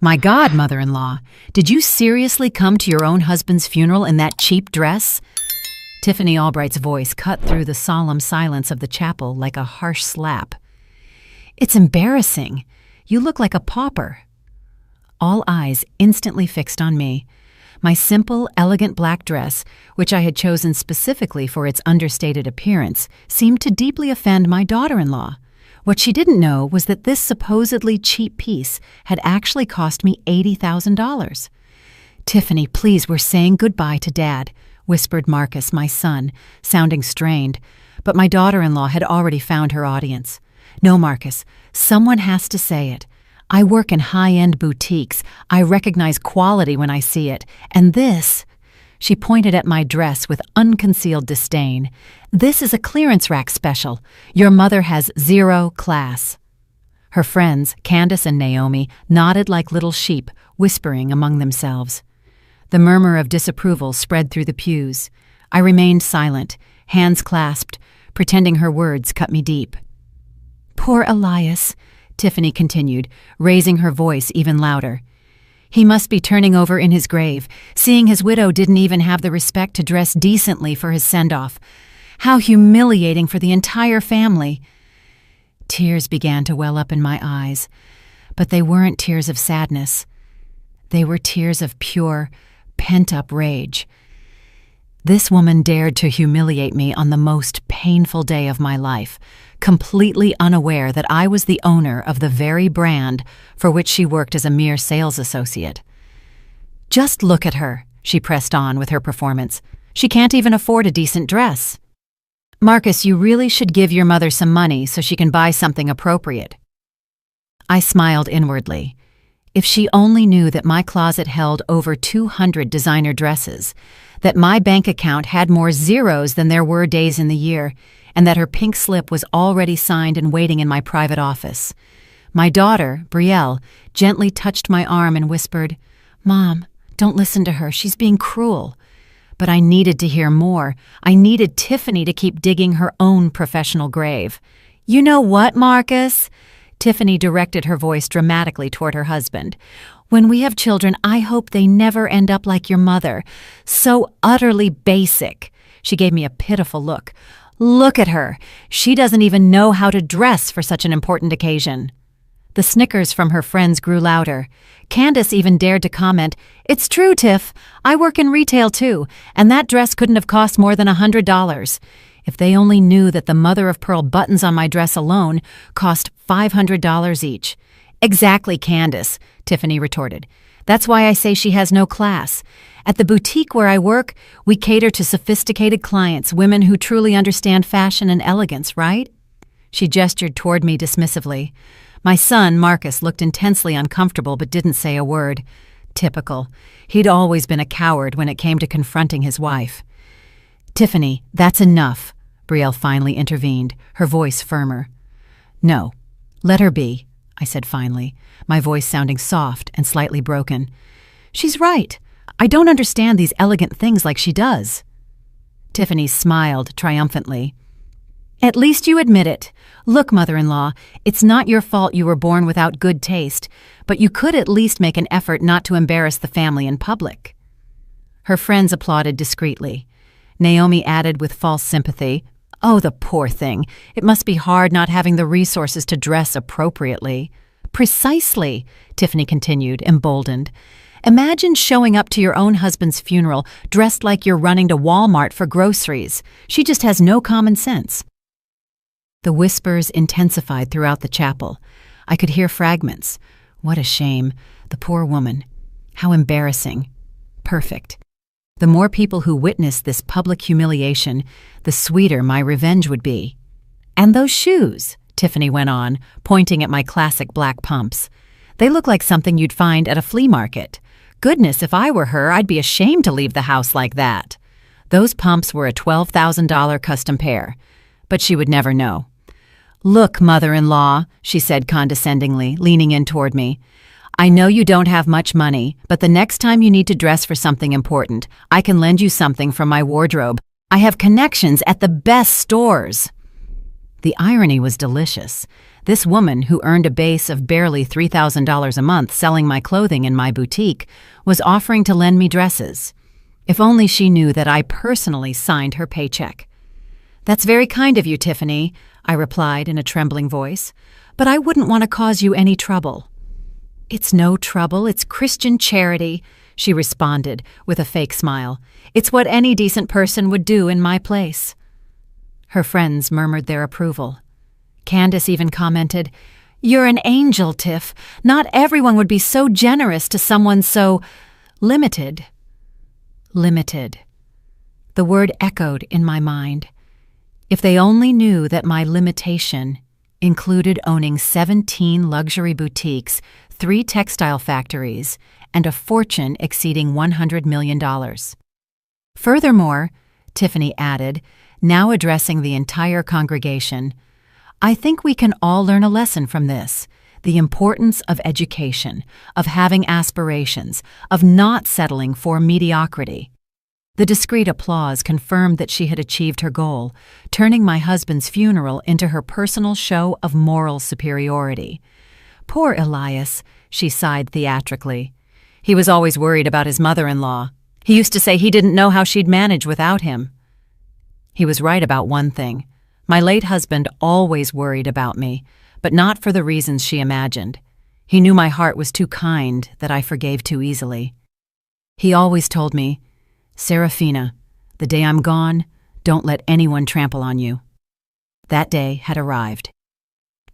My God, mother-in-law, did you seriously come to your own husband's funeral in that cheap dress? Tiffany Albright's voice cut through the solemn silence of the chapel like a harsh slap. It's embarrassing. You look like a pauper. All eyes instantly fixed on me. My simple, elegant black dress, which I had chosen specifically for its understated appearance, seemed to deeply offend my daughter-in-law. What she didn't know was that this supposedly cheap piece had actually cost me $80,000. "Tiffany, please, we're saying goodbye to Dad," whispered Marcus, my son, sounding strained, but my daughter-in-law had already found her audience. "No, Marcus, someone has to say it. I work in high-end boutiques. I recognize quality when I see it. And this," she pointed at my dress with unconcealed disdain, "this is a clearance rack special. Your mother has zero class." Her friends, Candace and Naomi, nodded like little sheep, whispering among themselves. The murmur of disapproval spread through the pews. I remained silent, hands clasped, pretending her words cut me deep. "Poor Elias," Tiffany continued, raising her voice even louder. "He must be turning over in his grave, seeing his widow didn't even have the respect to dress decently for his send-off. How humiliating for the entire family." Tears began to well up in my eyes, but they weren't tears of sadness. They were tears of pure, pent-up rage. This woman dared to humiliate me on the most painful day of my life, completely unaware that I was the owner of the very brand for which she worked as a mere sales associate. "Just look at her," she pressed on with her performance. "She can't even afford a decent dress. Marcus, you really should give your mother some money so she can buy something appropriate." I smiled inwardly. If she only knew that my closet held over 200 designer dresses, that my bank account had more zeros than there were days in the year, and that her pink slip was already signed and waiting in my private office. My daughter, Brielle, gently touched my arm and whispered, "Mom, don't listen to her. She's being cruel." But I needed to hear more. I needed Tiffany to keep digging her own professional grave. "You know what, Marcus?" Tiffany directed her voice dramatically toward her husband. "When we have children, I hope they never end up like your mother. So utterly basic." She gave me a pitiful look. "Look at her. She doesn't even know how to dress for such an important occasion." The snickers from her friends grew louder. Candace even dared to comment, "It's true, Tiff. I work in retail too, and that dress couldn't have cost more than $100. If they only knew that the mother-of-pearl buttons on my dress alone cost $500 each." "Exactly, Candace," Tiffany retorted. "That's why I say she has no class. At the boutique where I work, we cater to sophisticated clients, women who truly understand fashion and elegance, right?" She gestured toward me dismissively. My son, Marcus, looked intensely uncomfortable but didn't say a word. Typical. He'd always been a coward when it came to confronting his wife. "Tiffany, that's enough," Brielle finally intervened, her voice firmer. "No, let her be," I said finally, my voice sounding soft and slightly broken. "She's right. I don't understand these elegant things like she does." Tiffany smiled triumphantly. "At least you admit it. Look, mother-in-law, it's not your fault you were born without good taste, but you could at least make an effort not to embarrass the family in public." Her friends applauded discreetly. Naomi added with false sympathy, "Oh, the poor thing. It must be hard not having the resources to dress appropriately." "Precisely," Tiffany continued, emboldened. "Imagine showing up to your own husband's funeral dressed like you're running to Walmart for groceries. She just has no common sense." The whispers intensified throughout the chapel. I could hear fragments. What a shame. The poor woman. How embarrassing. Perfect. The more people who witnessed this public humiliation, the sweeter my revenge would be. "And those shoes," Tiffany went on, pointing at my classic black pumps. "They look like something you'd find at a flea market. Goodness, if I were her, I'd be ashamed to leave the house like that." Those pumps were a $12,000 custom pair. But she would never know. "Look, mother-in-law," she said condescendingly, leaning in toward me. "I know you don't have much money, but the next time you need to dress for something important, I can lend you something from my wardrobe. I have connections at the best stores." The irony was delicious. This woman, who earned a base of barely $3,000 a month selling my clothing in my boutique, was offering to lend me dresses. If only she knew that I personally signed her paycheck. "That's very kind of you, Tiffany," I replied in a trembling voice, "but I wouldn't want to cause you any trouble." "It's no trouble, it's Christian charity," she responded with a fake smile. "It's what any decent person would do in my place." Her friends murmured their approval. Candace even commented, "You're an angel, Tiff. Not everyone would be so generous to someone so limited." Limited. The word echoed in my mind. If they only knew that my limitation included owning 17 luxury boutiques, 3 textile factories, and a fortune exceeding $100 million. Furthermore, Tiffany added, now addressing the entire congregation, "I think we can all learn a lesson from this, the importance of education, of having aspirations, of not settling for mediocrity." The discreet applause confirmed that she had achieved her goal, turning my husband's funeral into her personal show of moral superiority. "Poor Elias," she sighed theatrically. "He was always worried about his mother-in-law. He used to say he didn't know how she'd manage without him." He was right about one thing. My late husband always worried about me, but not for the reasons she imagined. He knew my heart was too kind, that I forgave too easily. He always told me, "Serafina, the day I'm gone, don't let anyone trample on you." That day had arrived.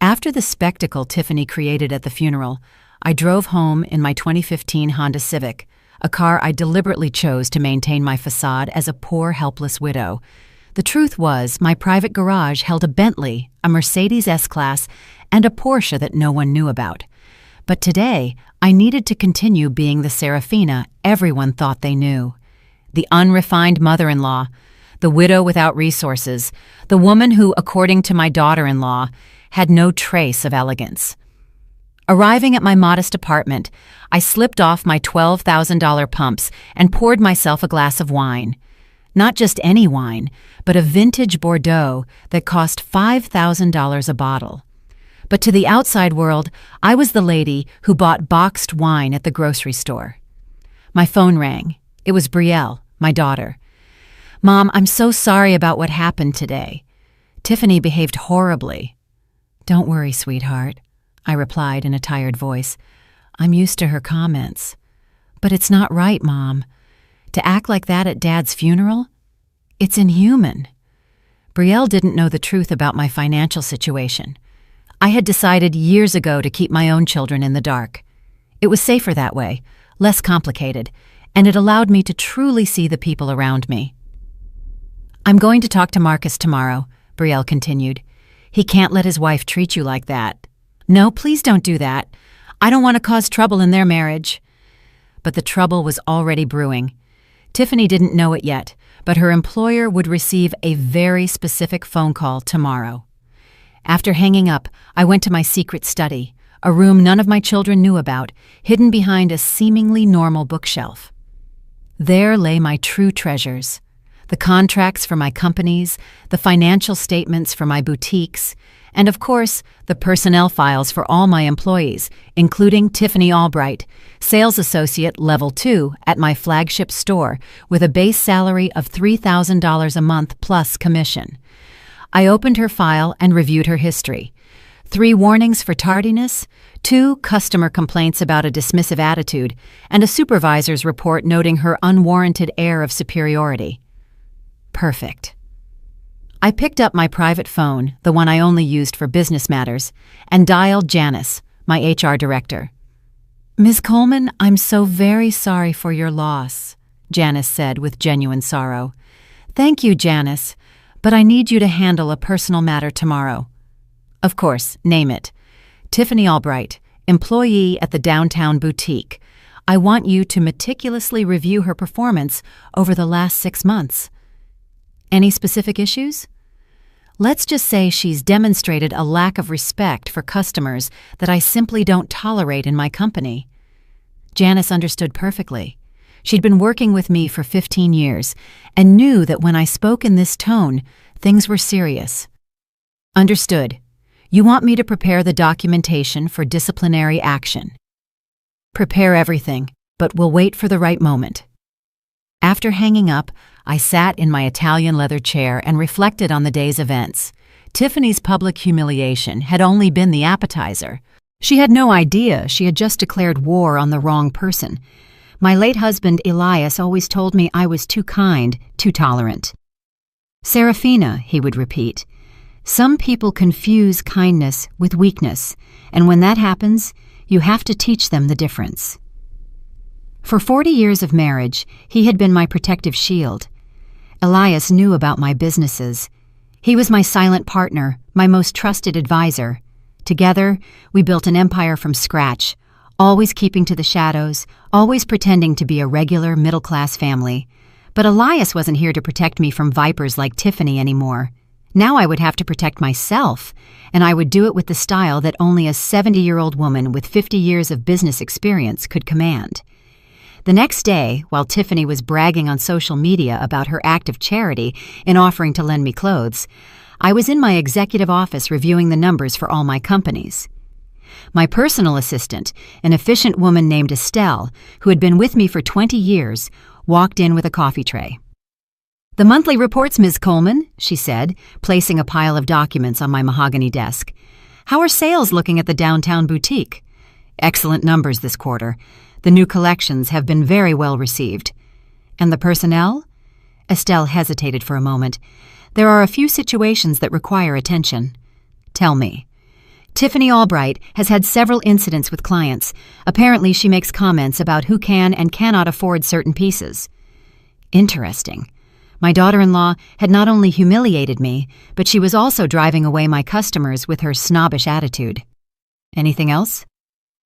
After the spectacle Tiffany created at the funeral, I drove home in my 2015 Honda Civic, a car I deliberately chose to maintain my facade as a poor, helpless widow. The truth was, my private garage held a Bentley, a Mercedes S-Class, and a Porsche that no one knew about. But today, I needed to continue being the Serafina everyone thought they knew. The unrefined mother-in-law, the widow without resources, the woman who, according to my daughter-in-law, had no trace of elegance. Arriving at my modest apartment, I slipped off my $12,000 pumps and poured myself a glass of wine. Not just any wine, but a vintage Bordeaux that cost $5,000 a bottle. But to the outside world, I was the lady who bought boxed wine at the grocery store. My phone rang. It was Brielle, my daughter. "Mom, I'm so sorry about what happened today. Tiffany behaved horribly." "Don't worry, sweetheart," I replied in a tired voice. "I'm used to her comments." "But it's not right, Mom. To act like that at Dad's funeral? It's inhuman." Brielle didn't know the truth about my financial situation. I had decided years ago to keep my own children in the dark. It was safer that way, less complicated, and it allowed me to truly see the people around me. "I'm going to talk to Marcus tomorrow," Brielle continued. "He can't let his wife treat you like that." "No, please don't do that. I don't want to cause trouble in their marriage." But the trouble was already brewing. Tiffany didn't know it yet, but her employer would receive a very specific phone call tomorrow. After hanging up, I went to my secret study, a room none of my children knew about, hidden behind a seemingly normal bookshelf. There lay my true treasures: the contracts for my companies, the financial statements for my boutiques, and of course, the personnel files for all my employees, including Tiffany Albright, sales associate level 2 at my flagship store, with a base salary of $3,000 a month plus commission. I opened her file and reviewed her history. 3 warnings for tardiness, 2 customer complaints about a dismissive attitude, and a supervisor's report noting her unwarranted air of superiority. Perfect. I picked up my private phone, the one I only used for business matters, and dialed Janice, my HR director. "Ms. Coleman, I'm so very sorry for your loss," Janice said with genuine sorrow. "Thank you, Janice, but I need you to handle a personal matter tomorrow." "Of course, name it." "Tiffany Albright, employee at the downtown boutique. I want you to meticulously review her performance over the last 6 months." "Any specific issues?" "Let's just say she's demonstrated a lack of respect for customers that I simply don't tolerate in my company." Janice understood perfectly. She'd been working with me for 15 years and knew that when I spoke in this tone, things were serious. "Understood. You want me to prepare the documentation for disciplinary action. Prepare everything, but we'll wait for the right moment. After hanging up, I sat in my Italian leather chair and reflected on the day's events. Tiffany's public humiliation had only been the appetizer. She had no idea she had just declared war on the wrong person. My late husband, Elias, always told me I was too kind, too tolerant. Serafina, he would repeat, some people confuse kindness with weakness, and when that happens, you have to teach them the difference. For 40 years of marriage, he had been my protective shield. Elias knew about my businesses. He was my silent partner, my most trusted advisor. Together, we built an empire from scratch, always keeping to the shadows, always pretending to be a regular middle-class family. But Elias wasn't here to protect me from vipers like Tiffany anymore. Now I would have to protect myself, and I would do it with the style that only a 70-year-old woman with 50 years of business experience could command. The next day, while Tiffany was bragging on social media about her act of charity in offering to lend me clothes, I was in my executive office reviewing the numbers for all my companies. My personal assistant, an efficient woman named Estelle, who had been with me for 20 years, walked in with a coffee tray. "The monthly reports, Ms. Coleman," she said, placing a pile of documents on my mahogany desk. "How are sales looking at the downtown boutique?" "Excellent numbers this quarter. The new collections have been very well received." "And the personnel?" Estelle hesitated for a moment. "There are a few situations that require attention." "Tell me." "Tiffany Albright has had several incidents with clients. Apparently she makes comments about who can and cannot afford certain pieces." "Interesting. My daughter-in-law had not only humiliated me, but she was also driving away my customers with her snobbish attitude." "Anything else?"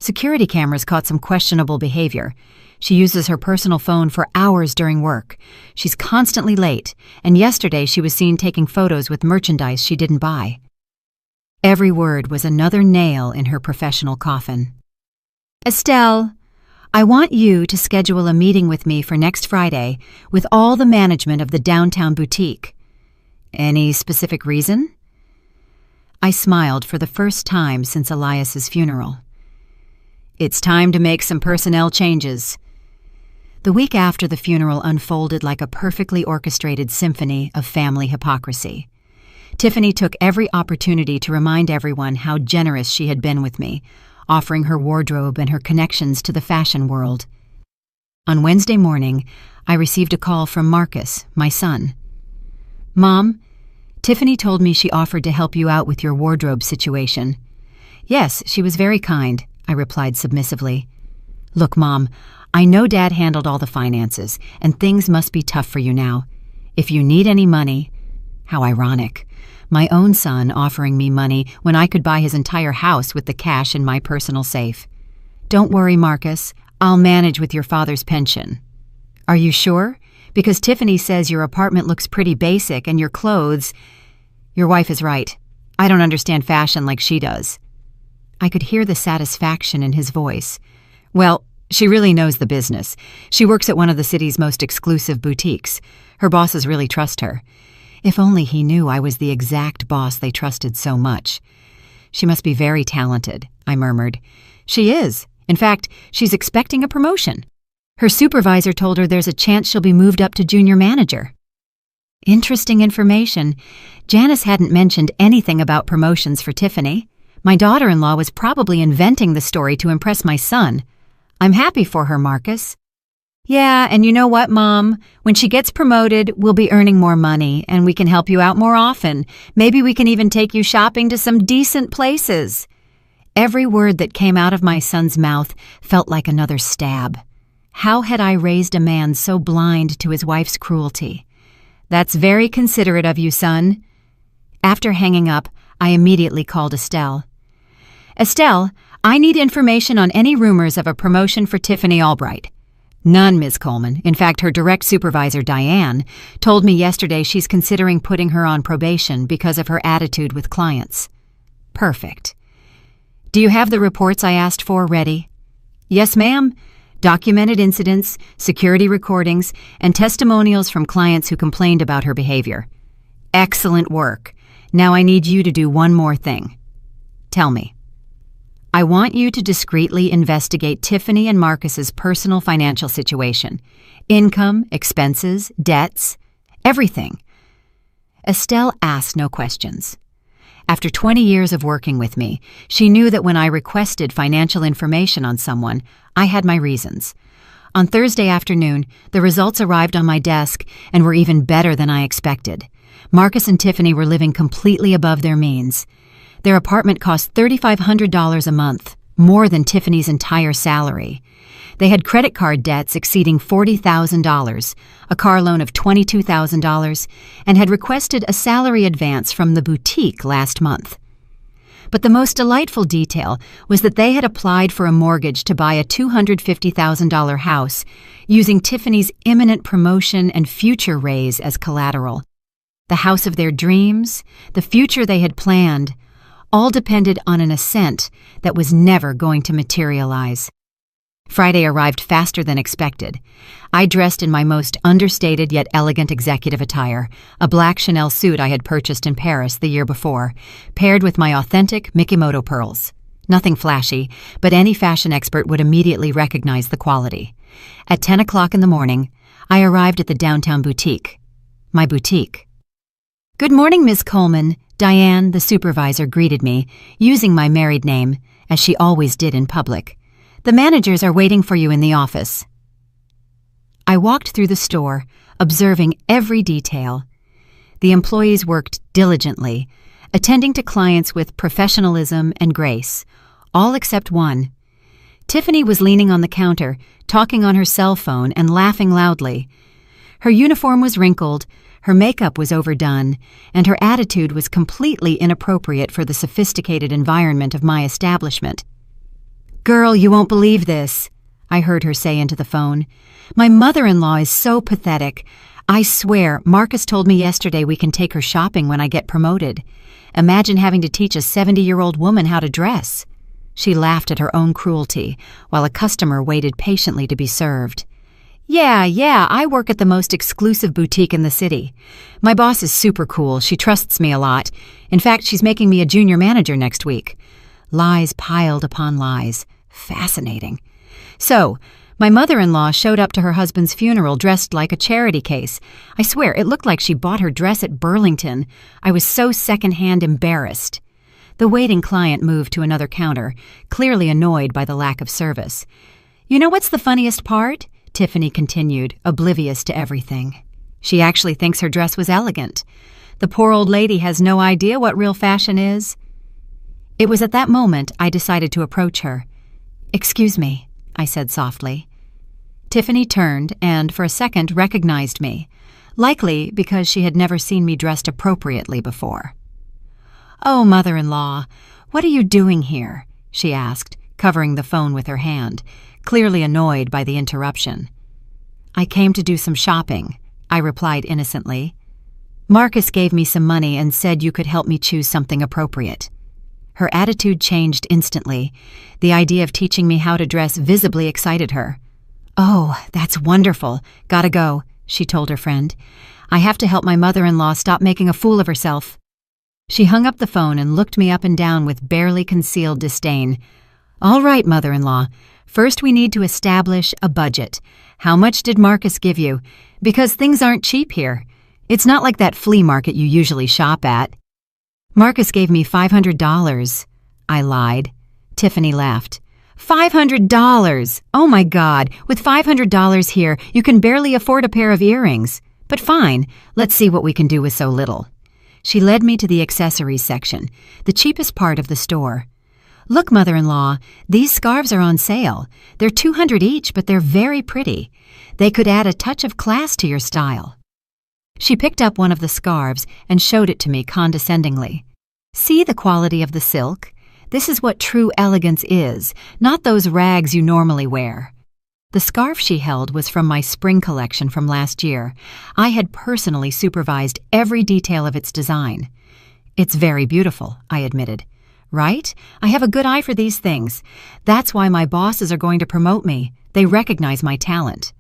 "Security cameras caught some questionable behavior. She uses her personal phone for hours during work. She's constantly late, and yesterday she was seen taking photos with merchandise she didn't buy." Every word was another nail in her professional coffin. "Estelle, I want you to schedule a meeting with me for next Friday with all the management of the downtown boutique." "Any specific reason?" I smiled for the first time since Elias's funeral. "It's time to make some personnel changes." The week after the funeral unfolded like a perfectly orchestrated symphony of family hypocrisy. Tiffany took every opportunity to remind everyone how generous she had been with me, offering her wardrobe and her connections to the fashion world. On Wednesday morning, I received a call from Marcus, my son. "Mom, Tiffany told me she offered to help you out with your wardrobe situation." "Yes, she was very kind," I replied submissively. "Look, Mom, I know Dad handled all the finances, and things must be tough for you now. If you need any money—" How ironic. My own son offering me money when I could buy his entire house with the cash in my personal safe. "Don't worry, Marcus. I'll manage with your father's pension." "Are you sure? Because Tiffany says your apartment looks pretty basic and your clothes—" "Your wife is right. I don't understand fashion like she does." I could hear the satisfaction in his voice. "Well, she really knows the business. She works at one of the city's most exclusive boutiques. Her bosses really trust her. If only he knew I was the exact boss they trusted so much." "She must be very talented," I murmured. "She is. In fact, she's expecting a promotion. Her supervisor told her there's a chance she'll be moved up to junior manager." Interesting information. Janice hadn't mentioned anything about promotions for Tiffany. My daughter-in-law was probably inventing the story to impress my son. I'm happy for her, Marcus. "Yeah, and you know what, Mom? When she gets promoted, we'll be earning more money, and we can help you out more often. Maybe we can even take you shopping to some decent places." Every word that came out of my son's mouth felt like another stab. How had I raised a man so blind to his wife's cruelty? "That's very considerate of you, son." After hanging up, I immediately called Estelle. "Estelle, I need information on any rumors of a promotion for Tiffany Albright." "None, Ms. Coleman. In fact, her direct supervisor, Diane, told me yesterday she's considering putting her on probation because of her attitude with clients." "Perfect. Do you have the reports I asked for ready?" "Yes, ma'am. Documented incidents, security recordings, and testimonials from clients who complained about her behavior." "Excellent work. Now I need you to do one more thing." Tell me. I want you to discreetly investigate Tiffany and Marcus's personal financial situation. Income, expenses, debts, everything. Estelle asked no questions. After 20 years of working with me, she knew that when I requested financial information on someone, I had my reasons. On Thursday afternoon, the results arrived on my desk and were even better than I expected. Marcus and Tiffany were living completely above their means. Their apartment cost $3,500 a month, more than Tiffany's entire salary. They had credit card debts exceeding $40,000, a car loan of $22,000, and had requested a salary advance from the boutique last month. But the most delightful detail was that they had applied for a mortgage to buy a $250,000 house, using Tiffany's imminent promotion and future raise as collateral. The house of their dreams, the future they had planned, all depended on an ascent that was never going to materialize. Friday arrived faster than expected. I dressed in my most understated yet elegant executive attire, a black Chanel suit I had purchased in Paris the year before, paired with my authentic Mikimoto pearls. Nothing flashy, but any fashion expert would immediately recognize the quality. At 10 o'clock in the morning, I arrived at the downtown boutique. My boutique. "Good morning, Miss Coleman." Diane, the supervisor, greeted me, using my married name, as she always did in public. "The managers are waiting for you in the office." I walked through the store, observing every detail. The employees worked diligently, attending to clients with professionalism and grace, all except one. Tiffany was leaning on the counter, talking on her cell phone and laughing loudly. Her uniform was wrinkled, her makeup was overdone, and her attitude was completely inappropriate for the sophisticated environment of my establishment. "Girl, you won't believe this," I heard her say into the phone. "My mother-in-law is so pathetic. I swear, Marcus told me yesterday we can take her shopping when I get promoted. Imagine having to teach a 70-year-old woman how to dress." She laughed at her own cruelty, while a customer waited patiently to be served. Yeah, I work at the most exclusive boutique in the city. My boss is super cool. She trusts me a lot. In fact, she's making me a junior manager next week." Lies piled upon lies. Fascinating. So, my mother-in-law showed up to her husband's funeral dressed like a charity case. I swear, it looked like she bought her dress at Burlington. I was so secondhand embarrassed. The waiting client moved to another counter, clearly annoyed by the lack of service. "You know what's the funniest part?" Tiffany continued, oblivious to everything. "She actually thinks her dress was elegant. The poor old lady has no idea what real fashion is." It was at that moment I decided to approach her. "Excuse me," I said softly. Tiffany turned and, for a second, recognized me, likely because she had never seen me dressed appropriately before. "Oh, mother-in-law, what are you doing here?" she asked, covering the phone with her hand, clearly annoyed by the interruption. "I came to do some shopping," I replied innocently. "Marcus gave me some money and said you could help me choose something appropriate." Her attitude changed instantly. The idea of teaching me how to dress visibly excited her. "Oh, that's wonderful. Gotta go," she told her friend. "I have to help my mother-in-law stop making a fool of herself." She hung up the phone and looked me up and down with barely concealed disdain. "All right, mother-in-law. First we need to establish a budget. How much did Marcus give you? Because things aren't cheap here. It's not like that flea market you usually shop at." "Marcus gave me $500. I lied. Tiffany laughed. $500! Oh my God, with $500 here, you can barely afford a pair of earrings. But fine, let's see what we can do with so little. She led me to the accessories section, the cheapest part of the store. "Look, mother-in-law, these scarves are on sale. They're $200 each, but they're very pretty. They could add a touch of class to your style." She picked up one of the scarves and showed it to me condescendingly. "See the quality of the silk? This is what true elegance is, not those rags you normally wear." The scarf she held was from my spring collection from last year. I had personally supervised every detail of its design. "It's very beautiful," I admitted. "Right? I have a good eye for these things. That's why my bosses are going to promote me. They recognize my talent."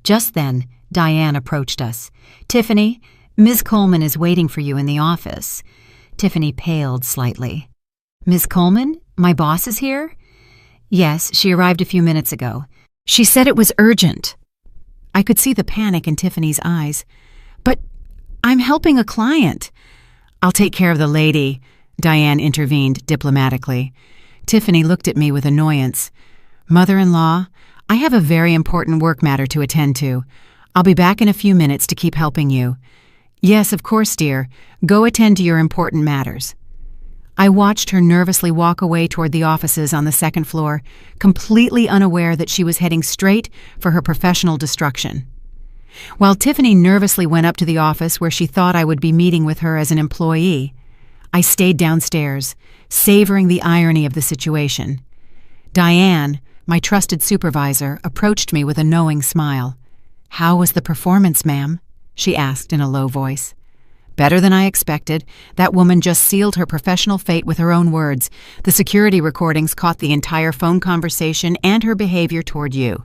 Just then, Diane approached us. "Tiffany, Ms. Coleman is waiting for you in the office." Tiffany paled slightly. Miss Coleman, my boss is here? Yes, she arrived a few minutes ago. She said it was urgent. I could see the panic in Tiffany's eyes. But I'm helping a client. I'll take care of the lady, Diane intervened diplomatically. Tiffany looked at me with annoyance. Mother-in-law, I have a very important work matter to attend to. I'll be back in a few minutes to keep helping you. Yes, of course, dear. Go attend to your important matters. I watched her nervously walk away toward the offices on the second floor, completely unaware that she was heading straight for her professional destruction. While Tiffany nervously went up to the office where she thought I would be meeting with her as an employee, I stayed downstairs, savoring the irony of the situation. Diane, my trusted supervisor, approached me with a knowing smile. "How was the performance, ma'am?" she asked in a low voice. "Better than I expected. That woman just sealed her professional fate with her own words. The security recordings caught the entire phone conversation and her behavior toward you.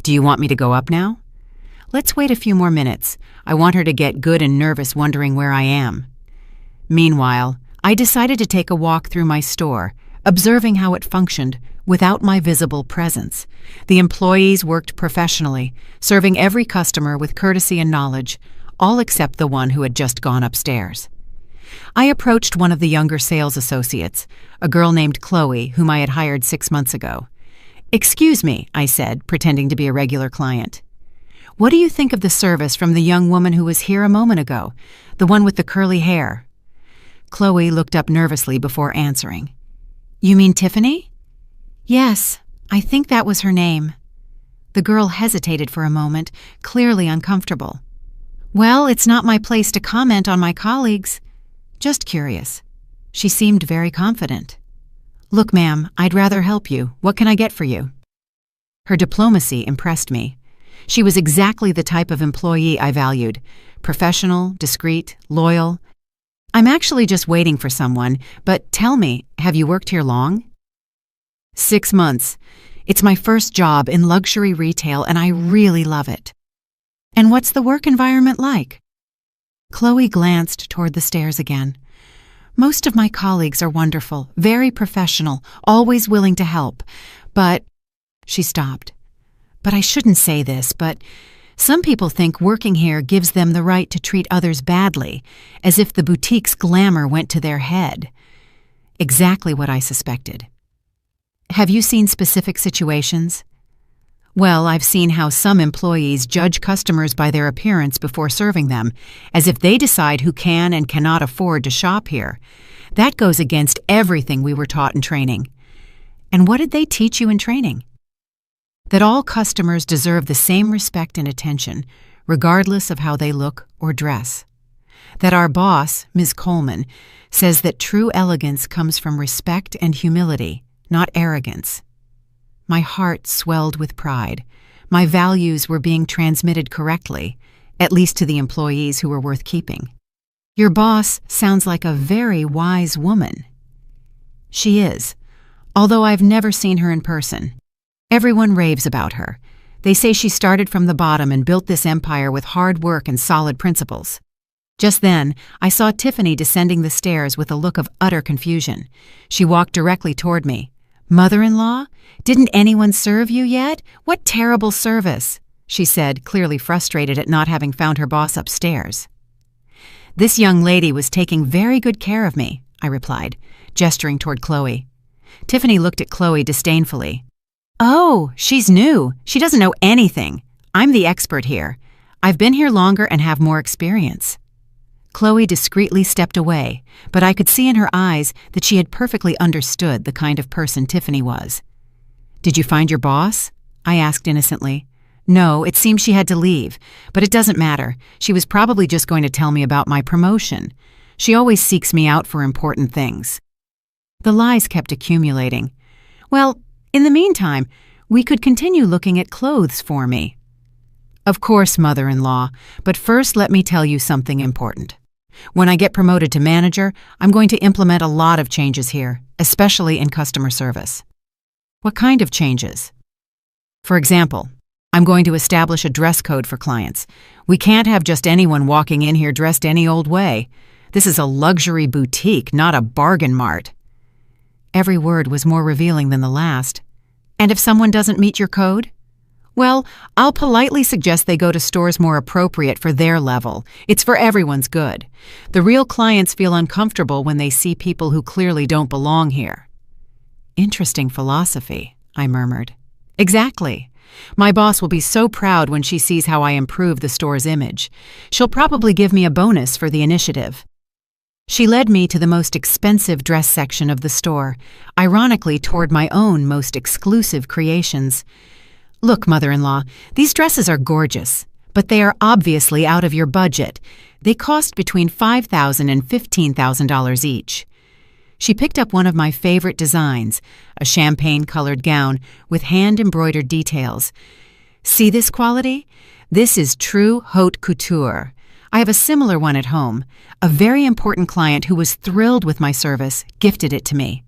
Do you want me to go up now?" "Let's wait a few more minutes. I want her to get good and nervous wondering where I am." Meanwhile, I decided to take a walk through my store, observing how it functioned without my visible presence. The employees worked professionally, serving every customer with courtesy and knowledge, all except the one who had just gone upstairs. I approached one of the younger sales associates, a girl named Chloe, whom I had hired 6 months ago. "Excuse me," I said, pretending to be a regular client. "What do you think of the service from the young woman who was here a moment ago, the one with the curly hair?" Chloe looked up nervously before answering. "You mean Tiffany?" "Yes, I think that was her name." The girl hesitated for a moment, clearly uncomfortable. "Well, it's not my place to comment on my colleagues. Just curious." She seemed very confident. "Look, ma'am, I'd rather help you. What can I get for you?" Her diplomacy impressed me. She was exactly the type of employee I valued: professional, discreet, loyal. "I'm actually just waiting for someone, but tell me, have you worked here long?" 6 months. It's my first job in luxury retail, and I really love it." "And what's the work environment like?" Chloe glanced toward the stairs again. "Most of my colleagues are wonderful, very professional, always willing to help. But—" She stopped. "But I shouldn't say this, but some people think working here gives them the right to treat others badly, as if the boutique's glamour went to their head." Exactly what I suspected. "Have you seen specific situations?" "Well, I've seen how some employees judge customers by their appearance before serving them, as if they decide who can and cannot afford to shop here. That goes against everything we were taught in training." "And what did they teach you in training?" "That all customers deserve the same respect and attention, regardless of how they look or dress. That our boss, Ms. Coleman, says that true elegance comes from respect and humility, not arrogance." My heart swelled with pride. My values were being transmitted correctly, at least to the employees who were worth keeping. "Your boss sounds like a very wise woman." "She is, although I've never seen her in person. Everyone raves about her. They say she started from the bottom and built this empire with hard work and solid principles." Just then, I saw Tiffany descending the stairs with a look of utter confusion. She walked directly toward me. "Mother-in-law? Didn't anyone serve you yet? What terrible service," she said, clearly frustrated at not having found her boss upstairs. "This young lady was taking very good care of me," I replied, gesturing toward Chloe. Tiffany looked at Chloe disdainfully. "Oh, she's new. She doesn't know anything. I'm the expert here. I've been here longer and have more experience." Chloe discreetly stepped away, but I could see in her eyes that she had perfectly understood the kind of person Tiffany was. "Did you find your boss?" I asked innocently. "No, it seems she had to leave, but it doesn't matter. She was probably just going to tell me about my promotion. She always seeks me out for important things." The lies kept accumulating. "Well, in the meantime, we could continue looking at clothes for me." "Of course, mother-in-law, but first let me tell you something important. When I get promoted to manager, I'm going to implement a lot of changes here, especially in customer service." "What kind of changes?" "For example, I'm going to establish a dress code for clients. We can't have just anyone walking in here dressed any old way. This is a luxury boutique, not a bargain mart." Every word was more revealing than the last. And if someone doesn't meet your code? Well, I'll politely suggest they go to stores more appropriate for their level. It's for everyone's good. The real clients feel uncomfortable when they see people who clearly don't belong here. Interesting philosophy, I murmured. Exactly. My boss will be so proud when she sees how I improve the store's image. She'll probably give me a bonus for the initiative. She led me to the most expensive dress section of the store, ironically toward my own most exclusive creations. Look, mother-in-law, these dresses are gorgeous, but they are obviously out of your budget. They cost between $5,000 and $15,000 each. She picked up one of my favorite designs, a champagne-colored gown with hand-embroidered details. See this quality? This is true haute couture. I have a similar one at home. A very important client who was thrilled with my service gifted it to me.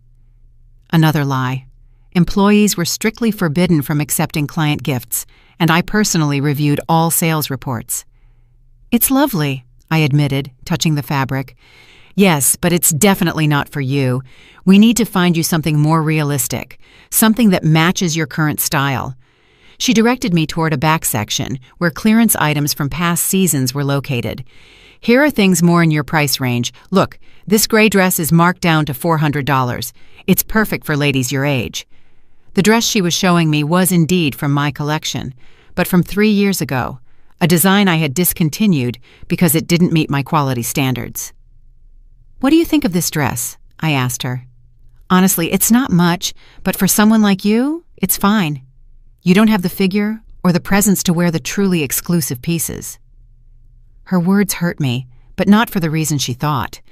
Another lie. Employees were strictly forbidden from accepting client gifts, and I personally reviewed all sales reports. It's lovely, I admitted, touching the fabric. Yes, but it's definitely not for you. We need to find you something more realistic, something that matches your current style. She directed me toward a back section where clearance items from past seasons were located. Here are things more in your price range. Look, this gray dress is marked down to $400. It's perfect for ladies your age. The dress she was showing me was indeed from my collection, but from 3 years ago, a design I had discontinued because it didn't meet my quality standards. What do you think of this dress? I asked her. Honestly, it's not much, but for someone like you, it's fine. You don't have the figure or the presence to wear the truly exclusive pieces. Her words hurt me, but not for the reason she thought.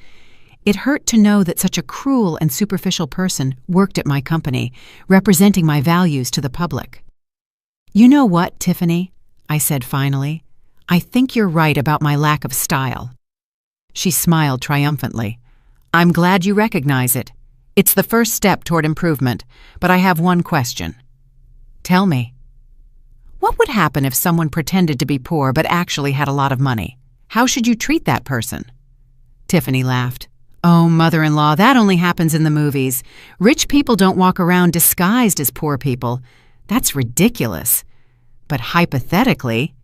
It hurt to know that such a cruel and superficial person worked at my company, representing my values to the public. You know what, Tiffany? I said finally. I think you're right about my lack of style. She smiled triumphantly. I'm glad you recognize it. It's the first step toward improvement, but I have one question. Tell me. What would happen if someone pretended to be poor but actually had a lot of money? How should you treat that person? Tiffany laughed. Oh, mother-in-law, that only happens in the movies. Rich people don't walk around disguised as poor people. That's ridiculous. But hypothetically,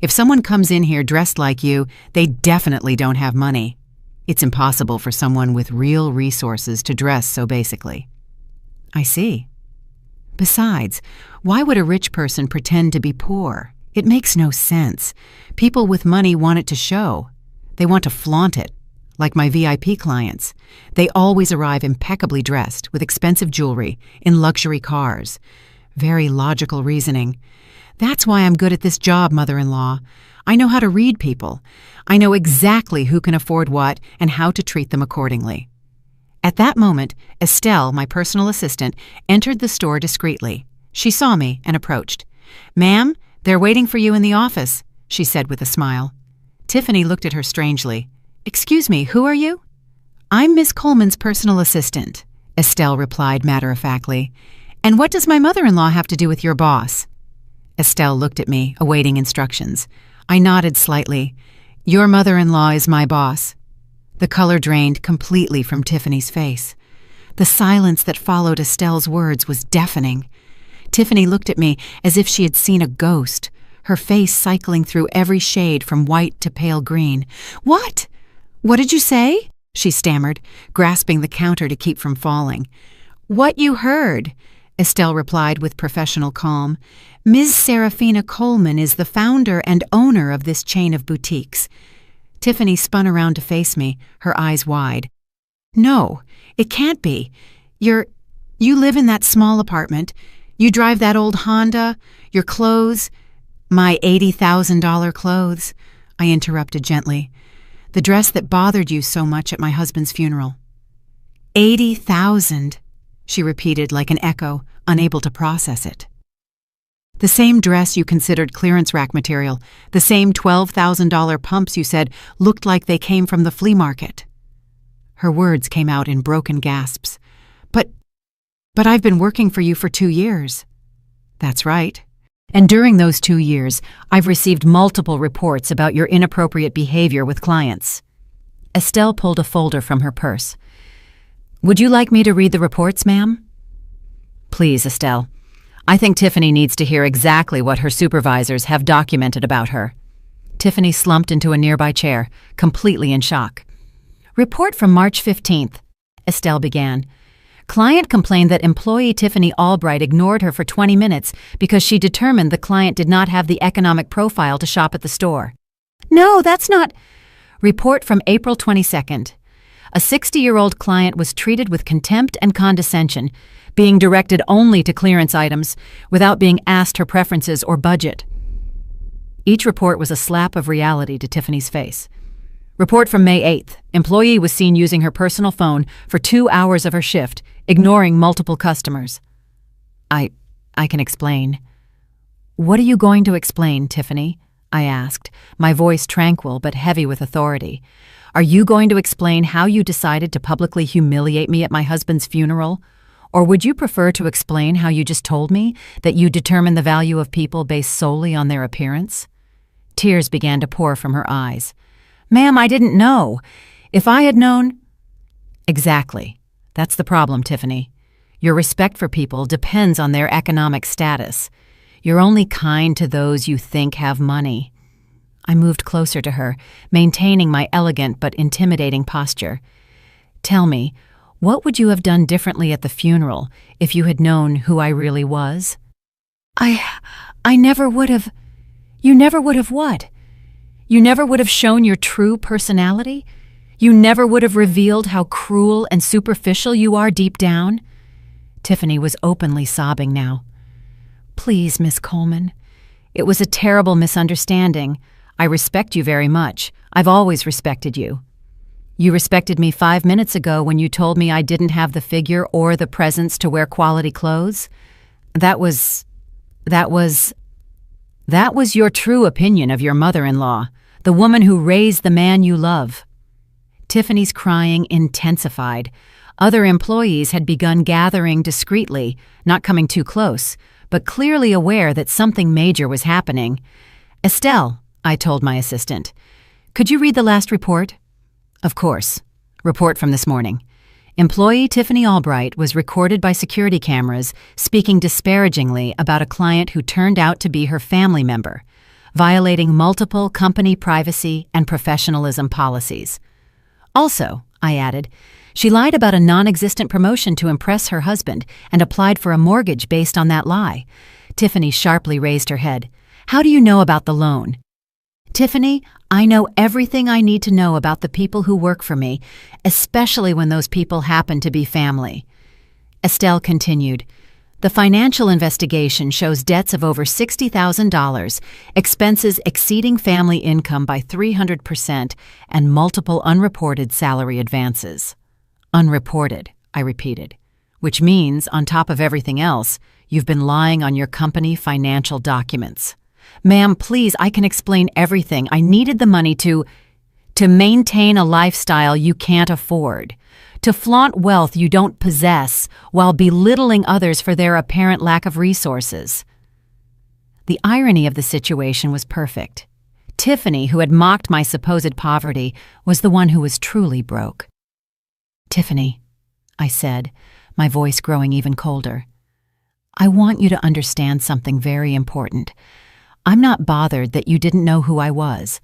if someone comes in here dressed like you, they definitely don't have money. It's impossible for someone with real resources to dress so basically. I see. Besides, why would a rich person pretend to be poor? It makes no sense. People with money want it to show. They want to flaunt it, like my VIP clients. They always arrive impeccably dressed, with expensive jewelry, in luxury cars. Very logical reasoning. That's why I'm good at this job, mother-in-law. I know how to read people. I know exactly who can afford what and how to treat them accordingly. At that moment, Estelle, my personal assistant, entered the store discreetly. She saw me and approached. "Ma'am, they're waiting for you in the office," she said with a smile. Tiffany looked at her strangely. "Excuse me, who are you?" "I'm Miss Coleman's personal assistant," Estelle replied matter-of-factly. "And what does my mother-in-law have to do with your boss?" Estelle looked at me, awaiting instructions. I nodded slightly. "Your mother-in-law is my boss." The color drained completely from Tiffany's face. The silence that followed Estelle's words was deafening. Tiffany looked at me as if she had seen a ghost, her face cycling through every shade from white to pale green. "What? What did you say?" she stammered, grasping the counter to keep from falling. "What you heard," Estelle replied with professional calm. "Ms. Serafina Coleman is the founder and owner of this chain of boutiques." Tiffany spun around to face me, her eyes wide. "No, it can't be. You live in that small apartment. You drive that old Honda. Your clothes—" "My $80,000 clothes," I interrupted gently. "The dress that bothered you so much at my husband's funeral." "$80,000," she repeated like an echo, unable to process it. "The same dress you considered clearance rack material, the same $12,000 pumps you said looked like they came from the flea market." Her words came out in broken gasps. But I've been working for you for 2 years." "That's right. And during those 2 years, I've received multiple reports about your inappropriate behavior with clients." Estelle pulled a folder from her purse. Would you like me to read the reports, ma'am? Please, Estelle. I think Tiffany needs to hear exactly what her supervisors have documented about her. Tiffany slumped into a nearby chair, completely in shock. Report from March 15th, Estelle began. Client complained that employee Tiffany Albright ignored her for 20 minutes because she determined the client did not have the economic profile to shop at the store. No, that's not... Report from April 22nd. A 60-year-old client was treated with contempt and condescension, being directed only to clearance items without being asked her preferences or budget. Each report was a slap of reality to Tiffany's face. Report from May 8th. Employee was seen using her personal phone for 2 hours of her shift, ignoring multiple customers. I can explain. What are you going to explain, Tiffany? I asked, my voice tranquil but heavy with authority. Are you going to explain how you decided to publicly humiliate me at my husband's funeral? Or would you prefer to explain how you just told me that you determine the value of people based solely on their appearance? Tears began to pour from her eyes. Ma'am, I didn't know. If I had known... Exactly. That's the problem, Tiffany. Your respect for people depends on their economic status. You're only kind to those you think have money. I moved closer to her, maintaining my elegant but intimidating posture. Tell me, what would you have done differently at the funeral if you had known who I really was? I never would have... You never would have what? You never would have shown your true personality? You never would have revealed how cruel and superficial you are deep down? Tiffany was openly sobbing now. Please, Miss Coleman. It was a terrible misunderstanding. I respect you very much. I've always respected you. You respected me 5 minutes ago when you told me I didn't have the figure or the presence to wear quality clothes. That was your true opinion of your mother-in-law, the woman who raised the man you love. Tiffany's crying intensified. Other employees had begun gathering discreetly, not coming too close, but clearly aware that something major was happening. Estelle, I told my assistant, could you read the last report? Of course. Report from this morning. Employee Tiffany Albright was recorded by security cameras speaking disparagingly about a client who turned out to be her family member, violating multiple company privacy and professionalism policies. Also, I added, she lied about a non-existent promotion to impress her husband and applied for a mortgage based on that lie. Tiffany sharply raised her head. How do you know about the loan? Tiffany, I know everything I need to know about the people who work for me, especially when those people happen to be family. Estelle continued, the financial investigation shows debts of over $60,000, expenses exceeding family income by 300%, and multiple unreported salary advances. Unreported, I repeated, which means, on top of everything else, you've been lying on your company financial documents. Ma'am, please, I can explain everything. I needed the money to maintain a lifestyle you can't afford, to flaunt wealth you don't possess while belittling others for their apparent lack of resources. The irony of the situation was perfect. Tiffany, who had mocked my supposed poverty, was the one who was truly broke. Tiffany, I said, my voice growing even colder, I want you to understand something very important. I'm not bothered that you didn't know who I was.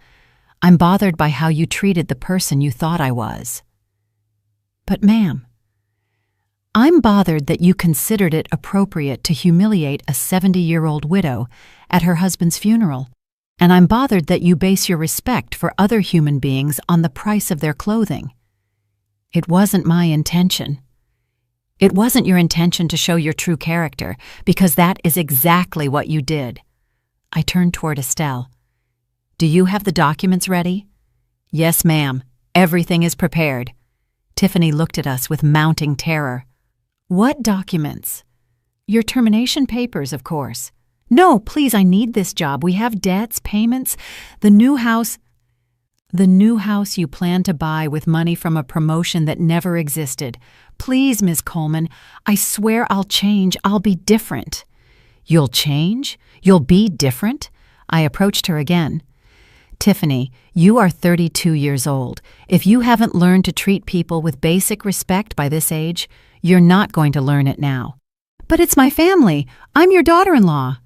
I'm bothered by how you treated the person you thought I was. But ma'am, I'm bothered that you considered it appropriate to humiliate a 70-year-old widow at her husband's funeral, and I'm bothered that you base your respect for other human beings on the price of their clothing. It wasn't my intention. It wasn't your intention to show your true character, because that is exactly what you did. I turned toward Estelle. Do you have the documents ready? Yes, ma'am. Everything is prepared. Tiffany looked at us with mounting terror. What documents? Your termination papers, of course. No, please, I need this job. We have debts, payments, the new house you plan to buy with money from a promotion that never existed. Please, Miss Coleman, I swear I'll change. I'll be different. You'll change? You'll be different? I approached her again. Tiffany, you are 32 years old. If you haven't learned to treat people with basic respect by this age, you're not going to learn it now. But it's my family. I'm your daughter-in-law.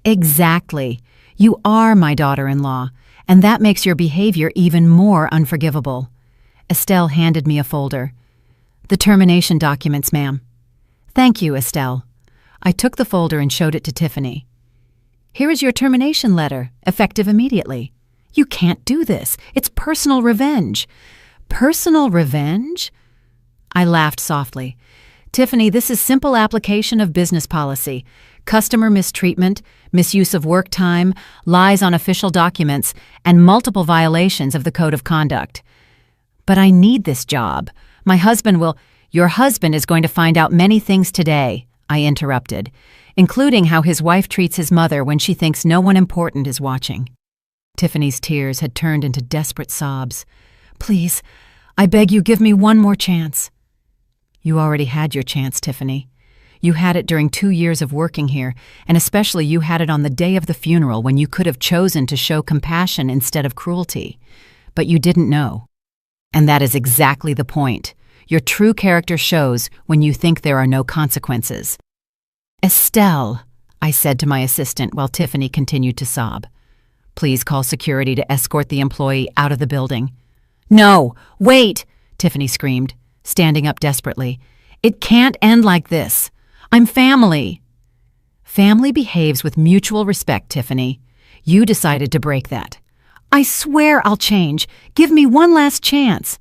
Exactly. You are my daughter-in-law, and that makes your behavior even more unforgivable. Estelle handed me a folder. The termination documents, ma'am. Thank you, Estelle. I took the folder and showed it to Tiffany. Here is your termination letter, effective immediately. You can't do this. It's personal revenge. Personal revenge? I laughed softly. Tiffany, this is simple application of business policy. Customer mistreatment, misuse of work time, lies on official documents, and multiple violations of the Code of Conduct. But I need this job. My husband will— Your husband is going to find out many things today, I interrupted, including how his wife treats his mother when she thinks no one important is watching. Tiffany's tears had turned into desperate sobs. Please, I beg you, give me one more chance. You already had your chance, Tiffany. You had it during 2 years of working here, and especially you had it on the day of the funeral when you could have chosen to show compassion instead of cruelty. But you didn't know. And that is exactly the point. Your true character shows when you think there are no consequences. Estelle, I said to my assistant while Tiffany continued to sob. Please call security to escort the employee out of the building. No, wait, Tiffany screamed, standing up desperately. It can't end like this. I'm family. Family behaves with mutual respect, Tiffany. You decided to break that. I swear I'll change. Give me one last chance.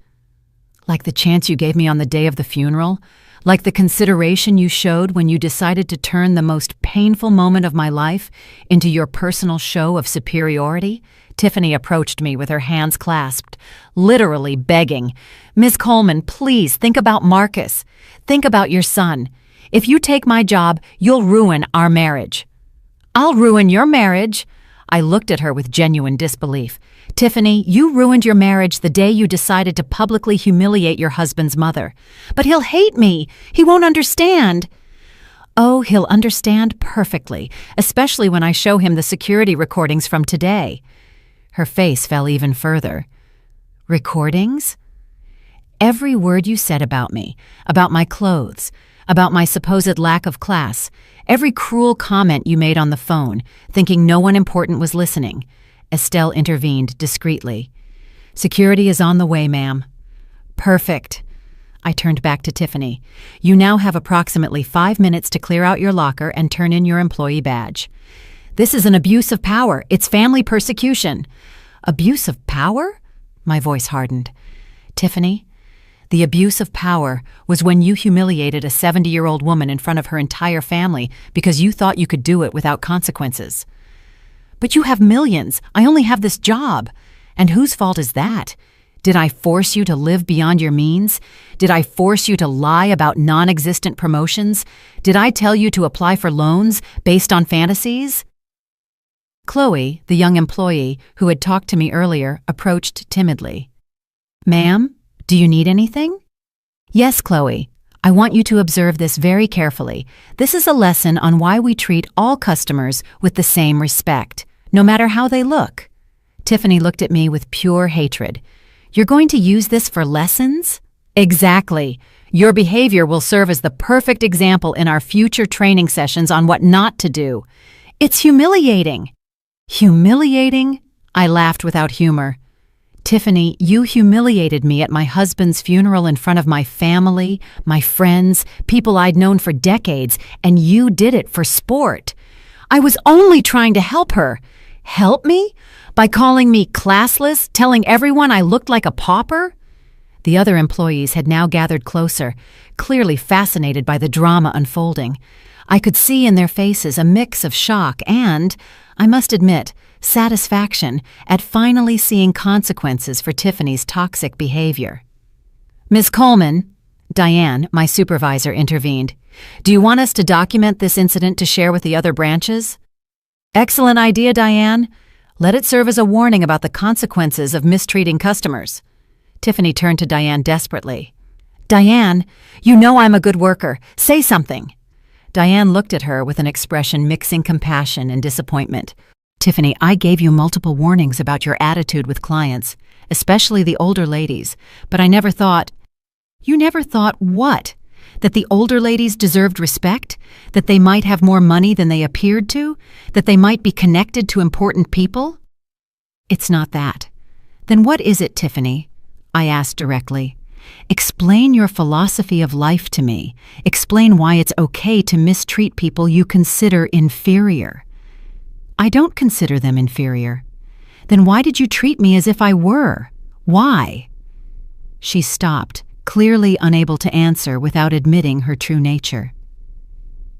Like the chance you gave me on the day of the funeral? Like the consideration you showed when you decided to turn the most painful moment of my life into your personal show of superiority? Tiffany approached me with her hands clasped, literally begging. Miss Coleman, please think about Marcus. Think about your son. If you take my job, you'll ruin our marriage. I'll ruin your marriage. I looked at her with genuine disbelief. Tiffany, you ruined your marriage the day you decided to publicly humiliate your husband's mother. But he'll hate me. He won't understand. Oh, he'll understand perfectly, especially when I show him the security recordings from today. Her face fell even further. Recordings? Every word you said about me, about my clothes, about my supposed lack of class, every cruel comment you made on the phone, thinking no one important was listening. Estelle intervened discreetly. Security is on the way, ma'am. Perfect. I turned back to Tiffany. You now have approximately 5 minutes to clear out your locker and turn in your employee badge. This is an abuse of power. It's family persecution. Abuse of power? My voice hardened. Tiffany, the abuse of power was when you humiliated a 70-year-old woman in front of her entire family because you thought you could do it without consequences. But you have millions. I only have this job. And whose fault is that? Did I force you to live beyond your means? Did I force you to lie about non-existent promotions? Did I tell you to apply for loans based on fantasies? Chloe, the young employee who had talked to me earlier, approached timidly. Ma'am, do you need anything? Yes, Chloe. I want you to observe this very carefully. This is a lesson on why we treat all customers with the same respect, no matter how they look. Tiffany looked at me with pure hatred. You're going to use this for lessons? Exactly. Your behavior will serve as the perfect example in our future training sessions on what not to do. It's humiliating. Humiliating? I laughed without humor. Tiffany, you humiliated me at my husband's funeral in front of my family, my friends, people I'd known for decades, and you did it for sport. I was only trying to help her. Help me? By calling me classless, telling everyone I looked like a pauper? The other employees had now gathered closer, clearly fascinated by the drama unfolding. I could see in their faces a mix of shock and, I must admit, satisfaction at finally seeing consequences for Tiffany's toxic behavior. Miss Coleman, Diane, my supervisor, intervened. Do you want us to document this incident to share with the other branches? Excellent idea, Diane. Let it serve as a warning about the consequences of mistreating customers. Tiffany turned to Diane desperately. Diane, you know I'm a good worker. Say something. Diane looked at her with an expression mixing compassion and disappointment. Tiffany, I gave you multiple warnings about your attitude with clients, especially the older ladies, but I never thought— You never thought what? That the older ladies deserved respect? That they might have more money than they appeared to? That they might be connected to important people? It's not that. Then what is it, Tiffany? I asked directly. Explain your philosophy of life to me. Explain why it's okay to mistreat people you consider inferior. I don't consider them inferior. Then why did you treat me as if I were? Why? She stopped, clearly unable to answer without admitting her true nature.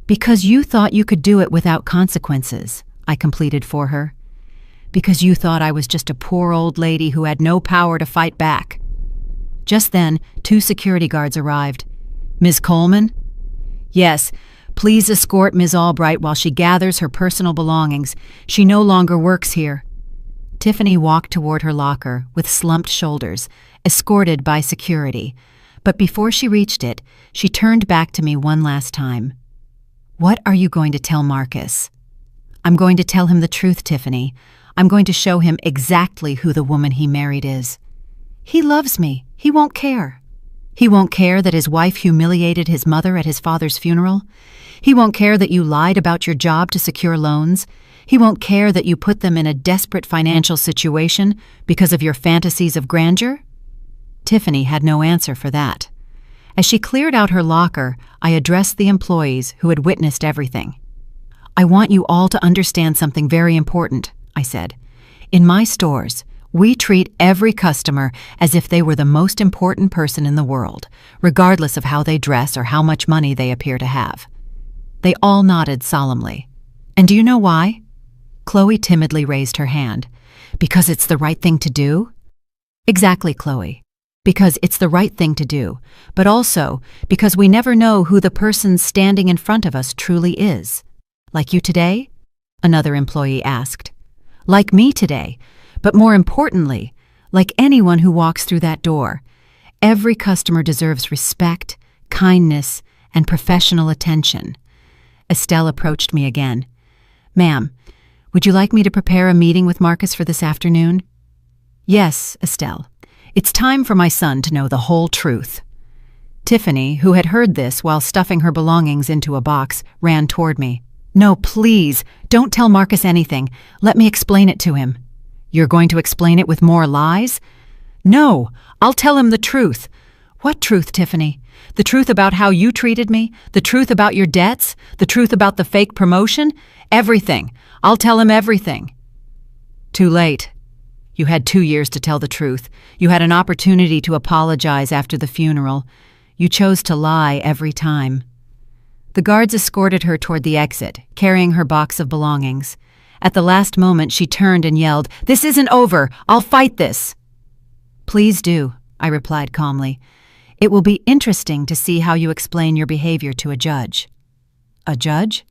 Because you thought you could do it without consequences, I completed for her. Because you thought I was just a poor old lady who had no power to fight back. Just then, 2 security guards arrived. Ms. Coleman? Yes, please escort Ms. Albright while she gathers her personal belongings. She no longer works here. Tiffany walked toward her locker with slumped shoulders, escorted by security. But before she reached it, she turned back to me one last time. What are you going to tell Marcus? I'm going to tell him the truth, Tiffany. I'm going to show him exactly who the woman he married is. He loves me. He won't care. He won't care that his wife humiliated his mother at his father's funeral. He won't care that you lied about your job to secure loans. He won't care that you put them in a desperate financial situation because of your fantasies of grandeur. Tiffany had no answer for that. As she cleared out her locker, I addressed the employees who had witnessed everything. I want you all to understand something very important, I said. In my stores, we treat every customer as if they were the most important person in the world, regardless of how they dress or how much money they appear to have. They all nodded solemnly. And do you know why? Chloe timidly raised her hand. Because it's the right thing to do? Exactly, Chloe. Because it's the right thing to do, but also because we never know who the person standing in front of us truly is. Like you today? Another employee asked. Like me today, but more importantly, like anyone who walks through that door. Every customer deserves respect, kindness, and professional attention. Estelle approached me again. Ma'am, would you like me to prepare a meeting with Marcus for this afternoon? Yes, Estelle. It's time for my son to know the whole truth. Tiffany, who had heard this while stuffing her belongings into a box, ran toward me. No, please, don't tell Marcus anything. Let me explain it to him. You're going to explain it with more lies? No, I'll tell him the truth. What truth, Tiffany? The truth about how you treated me? The truth about your debts? The truth about the fake promotion? Everything. I'll tell him everything. Too late. You had 2 years to tell the truth. You had an opportunity to apologize after the funeral. You chose to lie every time. The guards escorted her toward the exit, carrying her box of belongings. At the last moment, she turned and yelled, "This isn't over! I'll fight this!" Please do, I replied calmly. It will be interesting to see how you explain your behavior to a judge. A judge?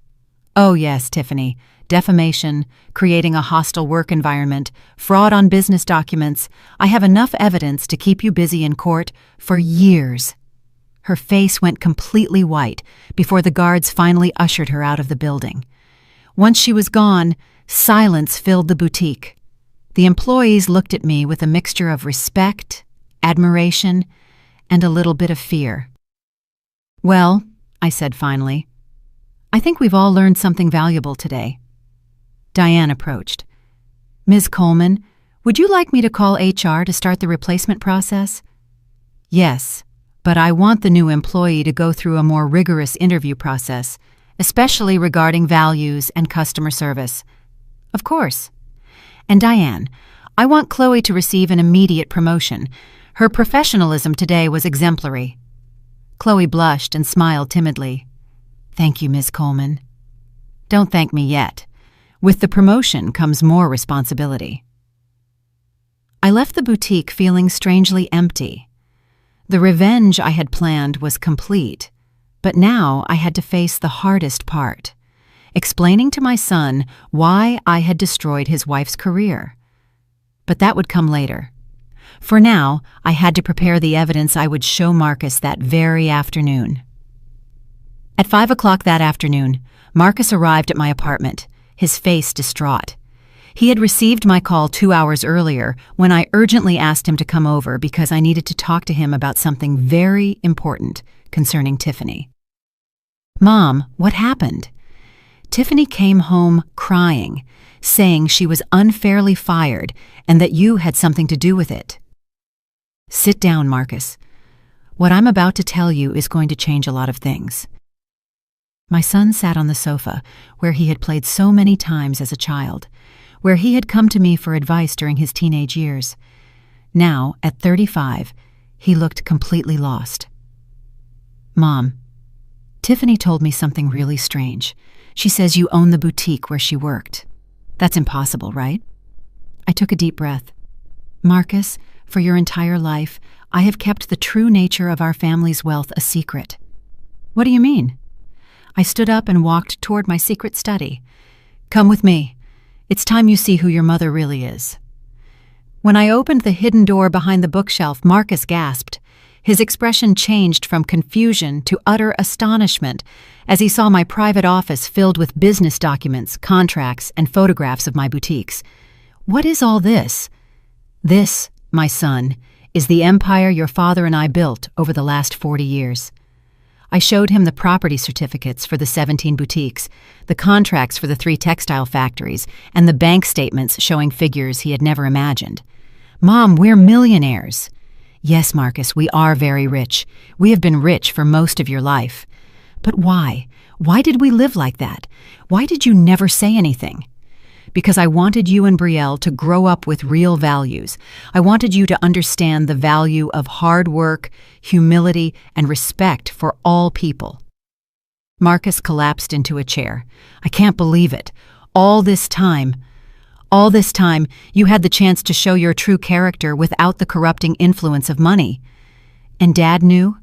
Oh yes, Tiffany. Defamation, creating a hostile work environment, fraud on business documents. I have enough evidence to keep you busy in court for years. Her face went completely white before the guards finally ushered her out of the building. Once she was gone, silence filled the boutique. The employees looked at me with a mixture of respect, admiration, and a little bit of fear. Well, I said finally, I think we've all learned something valuable today. Diane approached. Ms. Coleman, would you like me to call HR to start the replacement process? Yes, but I want the new employee to go through a more rigorous interview process, especially regarding values and customer service. Of course. And Diane, I want Chloe to receive an immediate promotion. Her professionalism today was exemplary. Chloe blushed and smiled timidly. Thank you, Ms. Coleman. Don't thank me yet. With the promotion comes more responsibility. I left the boutique feeling strangely empty. The revenge I had planned was complete, but now I had to face the hardest part, explaining to my son why I had destroyed his wife's career. But that would come later. For now, I had to prepare the evidence I would show Marcus that very afternoon. At 5 o'clock that afternoon, Marcus arrived at my apartment, his face distraught. He had received my call 2 hours earlier when I urgently asked him to come over because I needed to talk to him about something very important concerning Tiffany. "Mom, what happened?" "Tiffany came home crying, saying she was unfairly fired and that you had something to do with it." "Sit down, Marcus. What I'm about to tell you is going to change a lot of things." My son sat on the sofa, where he had played so many times as a child, where he had come to me for advice during his teenage years. Now, at 35, he looked completely lost. "Mom, Tiffany told me something really strange. She says you own the boutique where she worked. That's impossible, right?" I took a deep breath. "Marcus, for your entire life, I have kept the true nature of our family's wealth a secret." "What do you mean?" I stood up and walked toward my secret study. "Come with me. It's time you see who your mother really is." When I opened the hidden door behind the bookshelf, Marcus gasped. His expression changed from confusion to utter astonishment as he saw my private office filled with business documents, contracts, and photographs of my boutiques. "What is all this?" "This, my son, is the empire your father and I built over the last 40 years. I showed him the property certificates for the 17 boutiques, the contracts for the 3 textile factories, and the bank statements showing figures he had never imagined. "Mom, we're millionaires." "Yes, Marcus, we are very rich. We have been rich for most of your life. But why? Why did we live like that? Why did you never say anything?" "Because I wanted you and Brielle to grow up with real values. I wanted you to understand the value of hard work, humility, and respect for all people." Marcus collapsed into a chair. "I can't believe it. All this time, you had the chance to show your true character without the corrupting influence of money. And Dad knew?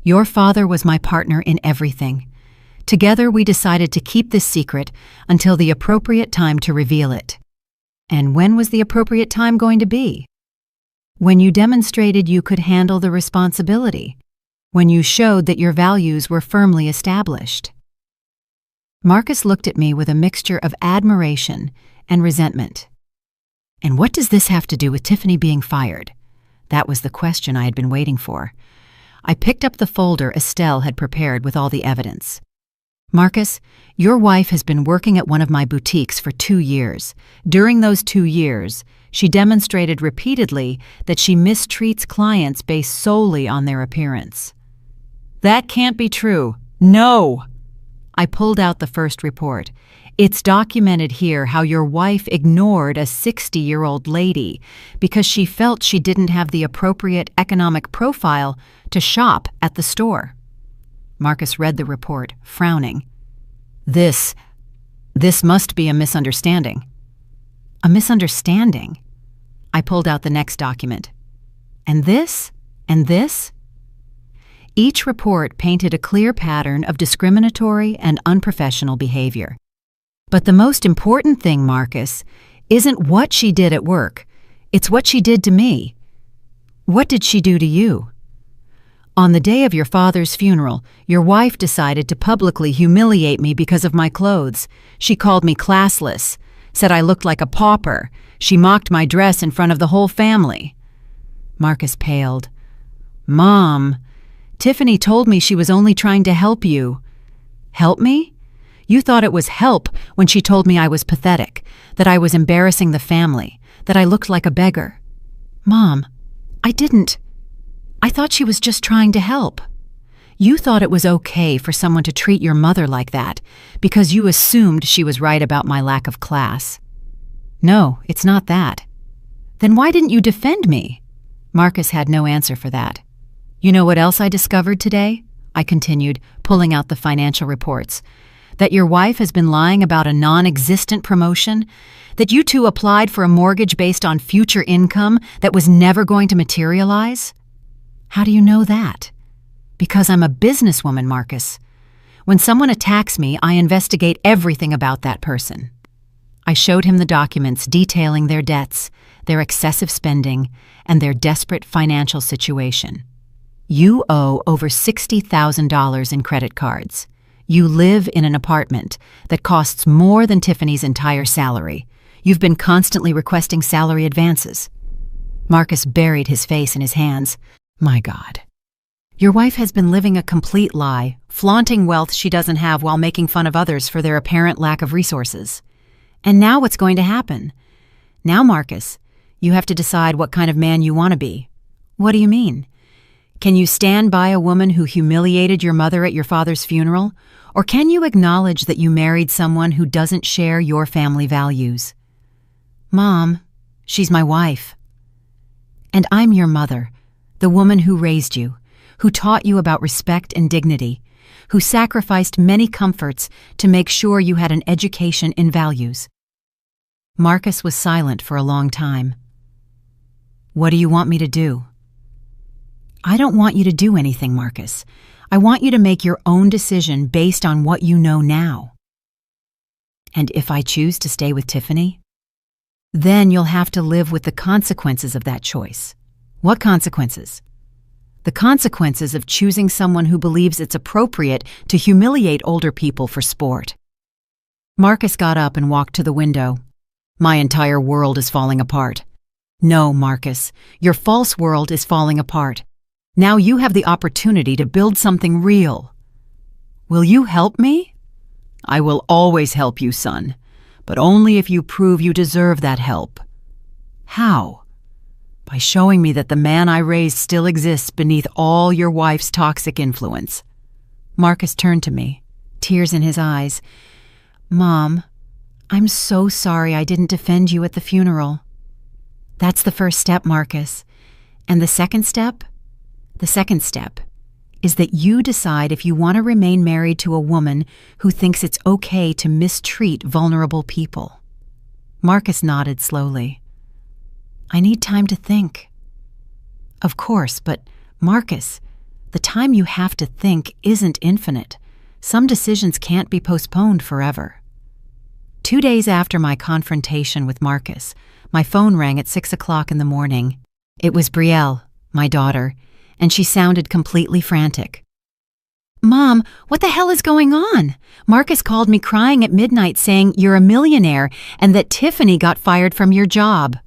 Your father was my partner in everything. Together we decided to keep this secret until the appropriate time to reveal it." "And when was the appropriate time going to be?" "When you demonstrated you could handle the responsibility. When you showed that your values were firmly established." Marcus looked at me with a mixture of admiration and resentment. "And what does this have to do with Tiffany being fired?" That was the question I had been waiting for. I picked up the folder Estelle had prepared with all the evidence. "Marcus, your wife has been working at one of my boutiques for 2 years. During those 2 years, she demonstrated repeatedly that she mistreats clients based solely on their appearance." "That can't be true. No!" I pulled out the first report. "It's documented here how your wife ignored a 60-year-old lady because she felt she didn't have the appropriate economic profile to shop at the store." Marcus read the report, frowning. This must be a misunderstanding." "A misunderstanding?" I pulled out the next document. "And this? And this?" Each report painted a clear pattern of discriminatory and unprofessional behavior. "But the most important thing, Marcus, isn't what she did at work. It's what she did to me." "What did she do to you?" "On the day of your father's funeral, your wife decided to publicly humiliate me because of my clothes. She called me classless, said I looked like a pauper. She mocked my dress in front of the whole family." Marcus paled. "Mom, Tiffany told me she was only trying to help you." "Help me? You thought it was help when she told me I was pathetic, that I was embarrassing the family, that I looked like a beggar." "Mom, I didn't. I thought she was just trying to help. You thought it was okay for someone to treat your mother like that because you assumed she was right about my lack of class." "No, it's not that." "Then why didn't you defend me?" Marcus had no answer for that. "You know what else I discovered today?" I continued, pulling out the financial reports. "That your wife has been lying about a non-existent promotion? That you two applied for a mortgage based on future income that was never going to materialize?" "How do you know that?" "Because I'm a businesswoman, Marcus. When someone attacks me, I investigate everything about that person." I showed him the documents detailing their debts, their excessive spending, and their desperate financial situation. "You owe over $60,000 in credit cards. You live in an apartment that costs more than Tiffany's entire salary. You've been constantly requesting salary advances." Marcus buried his face in his hands. "My God. Your wife has been living a complete lie, flaunting wealth she doesn't have while making fun of others for their apparent lack of resources. And now what's going to happen? Now, Marcus, you have to decide what kind of man you want to be." "What do you mean? Can you stand by a woman who humiliated your mother at your father's funeral? Or can you acknowledge that you married someone who doesn't share your family values?" "Mom, she's my wife. And I'm your mother, the woman who raised you, who taught you about respect and dignity, who sacrificed many comforts to make sure you had an education in values." Marcus was silent for a long time. "What do you want me to do?" "I don't want you to do anything, Marcus. I want you to make your own decision based on what you know now." "And if I choose to stay with Tiffany?" "Then you'll have to live with the consequences of that choice." "What consequences?" "The consequences of choosing someone who believes it's appropriate to humiliate older people for sport." Marcus got up and walked to the window. "My entire world is falling apart." "No, Marcus, your false world is falling apart. Now you have the opportunity to build something real." "Will you help me?" "I will always help you, son, but only if you prove you deserve that help." "How?" "By showing me that the man I raised still exists beneath all your wife's toxic influence." Marcus turned to me, tears in his eyes. "Mom, I'm so sorry I didn't defend you at the funeral." "That's the first step, Marcus. And the second step? The second step is that you decide if you want to remain married to a woman who thinks it's okay to mistreat vulnerable people." Marcus nodded slowly. "I need time to think." "Of course, but Marcus, the time you have to think isn't infinite. Some decisions can't be postponed forever." 2 days after my confrontation with Marcus, my phone rang at 6 o'clock in the morning. It was Brielle, my daughter, and she sounded completely frantic. "Mom, what the hell is going on? Marcus called me crying at midnight saying you're a millionaire and that Tiffany got fired from your job."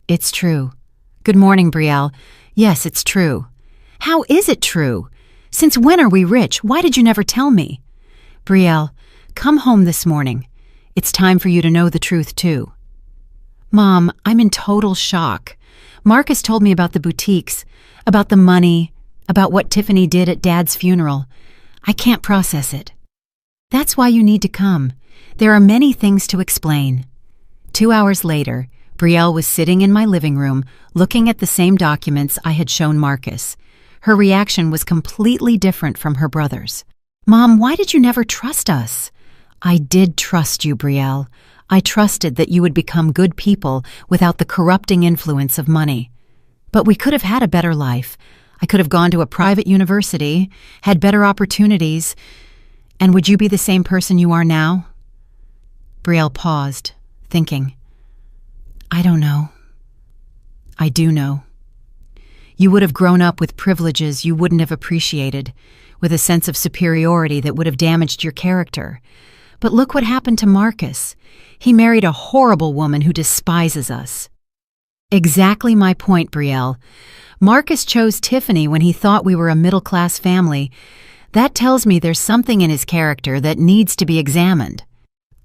"It's true." "Good morning, Brielle. Yes, it's true." "How is it true? Since when are we rich? Why did you never tell me?" "Brielle, come home this morning. It's time for you to know the truth, too." "Mom, I'm in total shock. Marcus told me about the boutiques, about the money, about what Tiffany did at Dad's funeral. I can't process it." "That's why you need to come. There are many things to explain." 2 hours later, Brielle was sitting in my living room, looking at the same documents I had shown Marcus. Her reaction was completely different from her brother's. "Mom, why did you never trust us?" "I did trust you, Brielle. I trusted that you would become good people without the corrupting influence of money. But we could have had a better life. I could have gone to a private university, had better opportunities. And would you be the same person you are now?" Brielle paused, thinking. "I don't know." "I do know. You would have grown up with privileges you wouldn't have appreciated, with a sense of superiority that would have damaged your character. But look what happened to Marcus. He married a horrible woman who despises us." "Exactly my point, Brielle. Marcus chose Tiffany when he thought we were a middle-class family. That tells me there's something in his character that needs to be examined."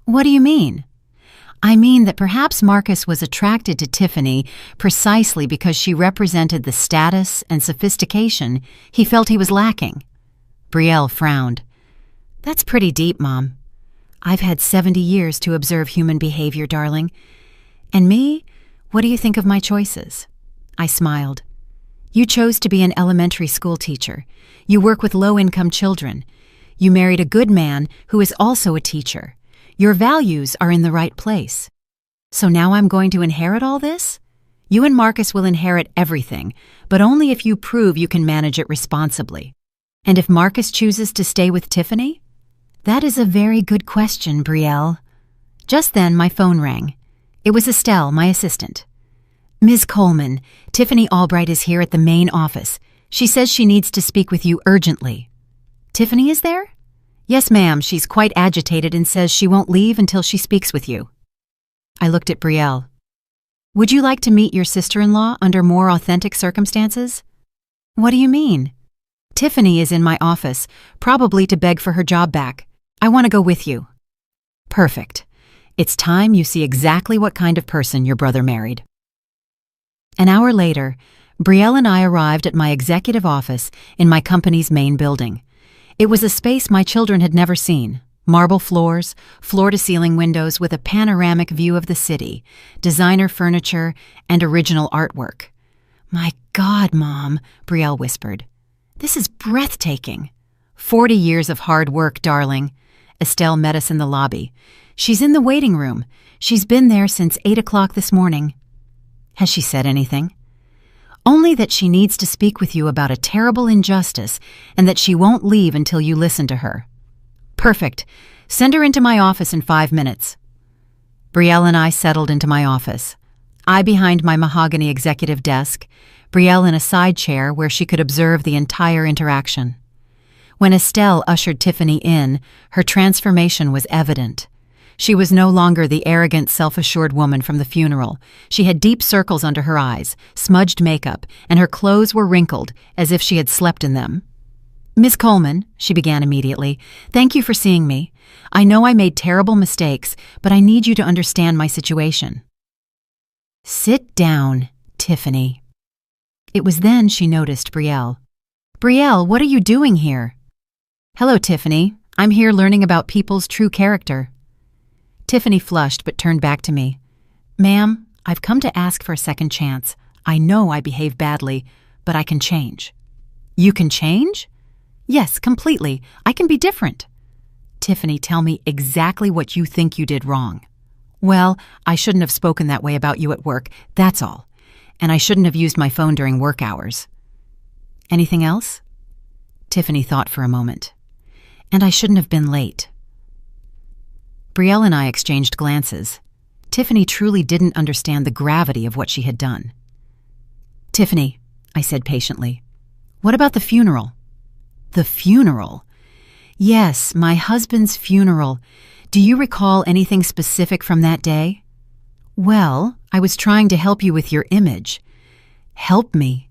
"What do you mean?" "I mean that perhaps Marcus was attracted to Tiffany precisely because she represented the status and sophistication he felt he was lacking." Brielle frowned. "That's pretty deep, Mom. I've had 70 years to observe human behavior, darling. And me? What do you think of my choices?" I smiled. "You chose to be an elementary school teacher. You work with low-income children. You married a good man who is also a teacher. Your values are in the right place. So now I'm going to inherit all this? You and Marcus will inherit everything, but only if you prove you can manage it responsibly. And if Marcus chooses to stay with Tiffany?" "That is a very good question, Brielle." Just then, my phone rang. It was Estelle, my assistant. "Ms. Coleman, Tiffany Albright is here at the main office. She says she needs to speak with you urgently." "Tiffany is there?" "Yes, ma'am. She's quite agitated and says she won't leave until she speaks with you." I looked at Brielle. Would you like to meet your sister-in-law under more authentic circumstances? What do you mean? Tiffany is in my office, probably to beg for her job back. I want to go with you. Perfect. It's time you see exactly what kind of person your brother married. An hour later, Brielle and I arrived at my executive office in my company's main building. It was a space my children had never seen. Marble floors, floor-to-ceiling windows with a panoramic view of the city, designer furniture, and original artwork. My God, Mom, Brielle whispered. This is breathtaking. 40 years of hard work, darling. Estelle met us in the lobby. She's in the waiting room. She's been there since 8 o'clock this morning. Has she said anything? Only that she needs to speak with you about a terrible injustice and that she won't leave until you listen to her. Perfect. Send her into my office in 5 minutes. Brielle and I settled into my office. I behind my mahogany executive desk, Brielle in a side chair where she could observe the entire interaction. When Estelle ushered Tiffany in, her transformation was evident. She was no longer the arrogant, self-assured woman from the funeral. She had deep circles under her eyes, smudged makeup, and her clothes were wrinkled as if she had slept in them. Miss Coleman, she began immediately, thank you for seeing me. I know I made terrible mistakes, but I need you to understand my situation. Sit down, Tiffany. It was then she noticed Brielle. Brielle, what are you doing here? Hello, Tiffany. I'm here learning about people's true character. Tiffany flushed but turned back to me. Ma'am, I've come to ask for a second chance. I know I behave badly, but I can change. You can change? Yes, completely. I can be different. Tiffany, tell me exactly what you think you did wrong. Well, I shouldn't have spoken that way about you at work, that's all. And I shouldn't have used my phone during work hours. Anything else? Tiffany thought for a moment. And I shouldn't have been late. Brielle and I exchanged glances. Tiffany truly didn't understand the gravity of what she had done. Tiffany, I said patiently, what about the funeral? The funeral? Yes, my husband's funeral. Do you recall anything specific from that day? Well, I was trying to help you with your image. Help me?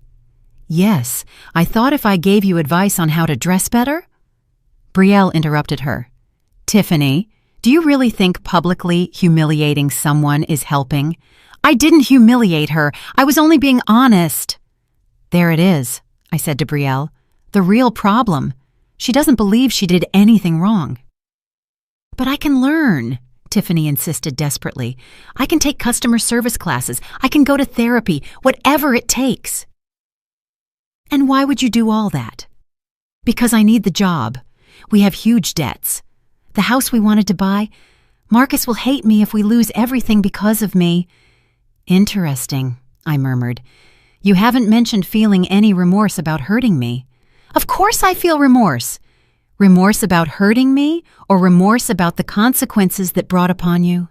Yes, I thought if I gave you advice on how to dress better? Brielle interrupted her. Tiffany, do you really think publicly humiliating someone is helping? I didn't humiliate her. I was only being honest. There it is, I said to Brielle. The real problem. She doesn't believe she did anything wrong. But I can learn, Tiffany insisted desperately. I can take customer service classes. I can go to therapy, whatever it takes. And why would you do all that? Because I need the job. We have huge debts. The house we wanted to buy. Marcus will hate me if we lose everything because of me. Interesting, I murmured. You haven't mentioned feeling any remorse about hurting me. Of course I feel remorse. Remorse about hurting me or remorse about the consequences that brought upon you?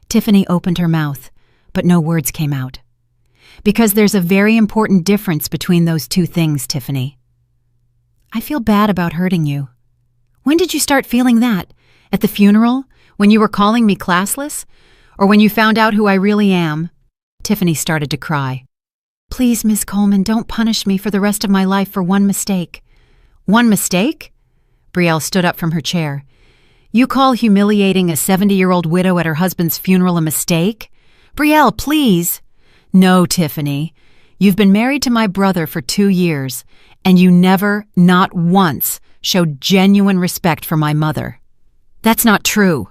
Tiffany opened her mouth, but no words came out. Because there's a very important difference between those two things, Tiffany. I feel bad about hurting you. When did you start feeling that? At the funeral? When you were calling me classless? Or when you found out who I really am? Tiffany started to cry. Please, Miss Coleman, don't punish me for the rest of my life for one mistake. One mistake? Brielle stood up from her chair. You call humiliating a 70-year-old widow at her husband's funeral a mistake? Brielle, please. No, Tiffany. You've been married to my brother for 2 years, and you never, not once, showed genuine respect for my mother. That's not true.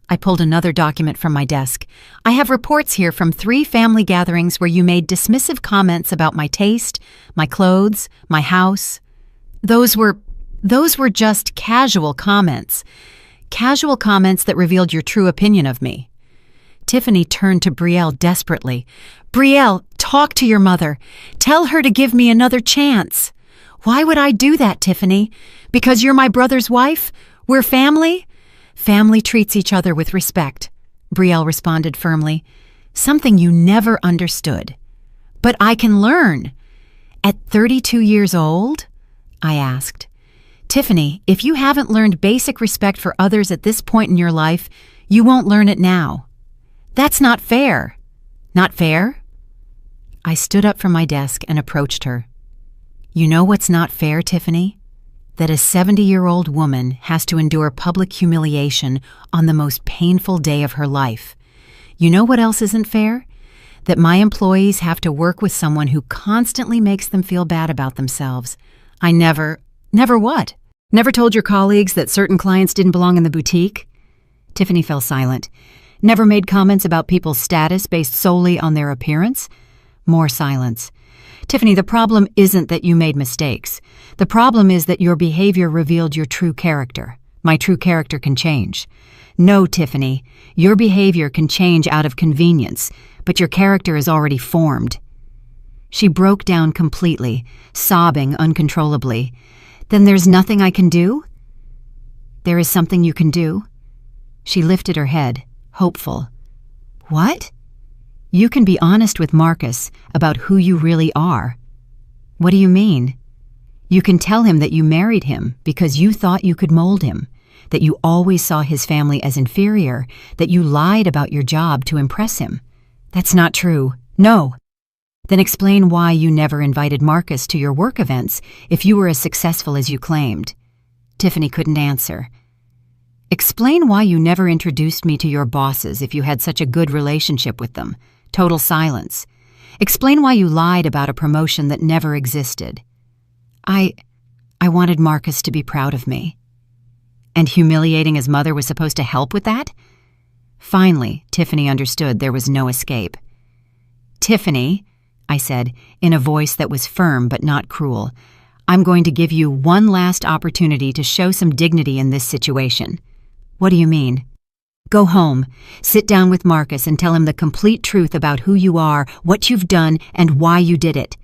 I pulled another document from my desk. I have reports here from 3 family gatherings where you made dismissive comments about my taste, my clothes, my house. Those were just casual comments. Casual comments that revealed your true opinion of me. Tiffany turned to Brielle desperately. Brielle, talk to your mother. Tell her to give me another chance. Why would I do that, Tiffany? Because you're my brother's wife? We're family? Family treats each other with respect, Brielle responded firmly. Something you never understood. But I can learn. At 32 years old? I asked. Tiffany, if you haven't learned basic respect for others at this point in your life, you won't learn it now. That's not fair. Not fair? I stood up from my desk and approached her. You know what's not fair, Tiffany? That a 70-year-old woman has to endure public humiliation on the most painful day of her life. You know what else isn't fair? That my employees have to work with someone who constantly makes them feel bad about themselves. I never what? Never told your colleagues that certain clients didn't belong in the boutique? Tiffany fell silent. Never made comments about people's status based solely on their appearance? More silence. Tiffany, the problem isn't that you made mistakes. The problem is that your behavior revealed your true character. My true character can change. No, Tiffany, your behavior can change out of convenience, but your character is already formed. She broke down completely, sobbing uncontrollably. Then there's nothing I can do? There is something you can do. She lifted her head, hopeful. What? You can be honest with Marcus about who you really are. What do you mean? You can tell him that you married him because you thought you could mold him, that you always saw his family as inferior, that you lied about your job to impress him. That's not true. No. Then explain why you never invited Marcus to your work events if you were as successful as you claimed. Tiffany couldn't answer. Explain why you never introduced me to your bosses if you had such a good relationship with them. Total silence. Explain why you lied about a promotion that never existed. I wanted Marcus to be proud of me. And humiliating his mother was supposed to help with that? Finally, Tiffany understood there was no escape. Tiffany, I said, in a voice that was firm but not cruel, I'm going to give you one last opportunity to show some dignity in this situation. What do you mean? Go home, sit down with Marcus and tell him the complete truth about who you are, what you've done, and why you did it.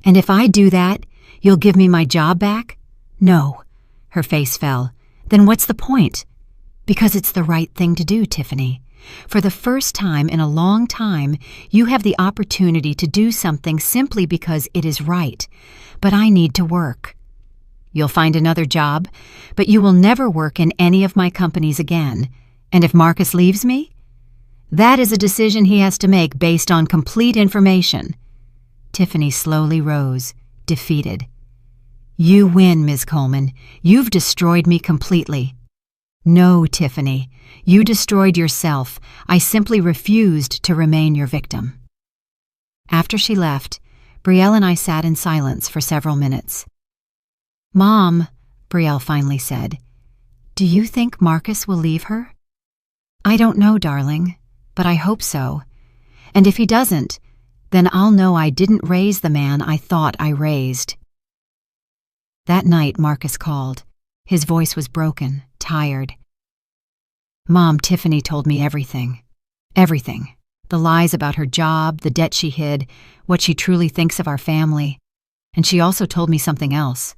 And if I do that, you'll give me my job back? No. Her face fell. Then what's the point? Because it's the right thing to do, Tiffany. For the first time in a long time, you have the opportunity to do something simply because it is right. But I need to work. You'll find another job, but you will never work in any of my companies again. And if Marcus leaves me? That is a decision he has to make based on complete information. Tiffany slowly rose, defeated. You win, Ms. Coleman. You've destroyed me completely. No, Tiffany. You destroyed yourself. I simply refused to remain your victim. After she left, Brielle and I sat in silence for several minutes. Mom, Brielle finally said, do you think Marcus will leave her? I don't know, darling, but I hope so. And if he doesn't, then I'll know I didn't raise the man I thought I raised. That night, Marcus called. His voice was broken, tired. Mom, Tiffany told me everything. Everything. The lies about her job, the debt she hid, what she truly thinks of our family. And she also told me something else.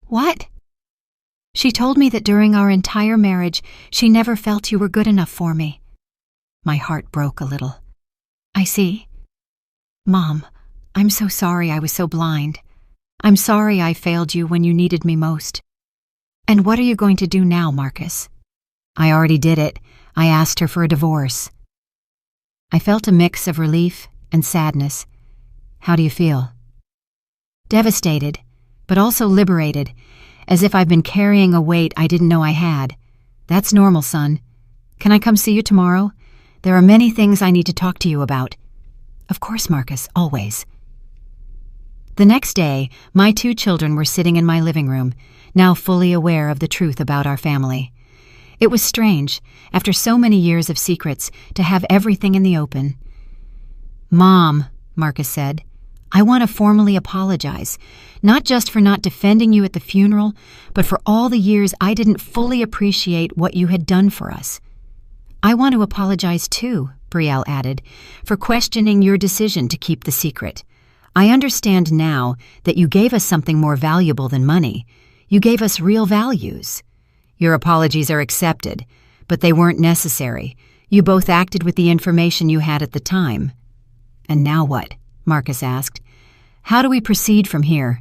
What? She told me that during our entire marriage, she never felt you were good enough for me. My heart broke a little. I see. Mom, I'm so sorry I was so blind. I'm sorry I failed you when you needed me most. And what are you going to do now, Marcus? I already did it. I asked her for a divorce. I felt a mix of relief and sadness. How do you feel? Devastated, but also liberated, as if I've been carrying a weight I didn't know I had. That's normal, son. Can I come see you tomorrow? There are many things I need to talk to you about. Of course, Marcus, always. The next day, my 2 children were sitting in my living room, now fully aware of the truth about our family. It was strange, after so many years of secrets, to have everything in the open. Mom, Marcus said, I want to formally apologize, not just for not defending you at the funeral, but for all the years I didn't fully appreciate what you had done for us. I want to apologize too, Brielle added, for questioning your decision to keep the secret. I understand now that you gave us something more valuable than money. You gave us real values. Your apologies are accepted, but they weren't necessary. You both acted with the information you had at the time. And now what? Marcus asked. How do we proceed from here?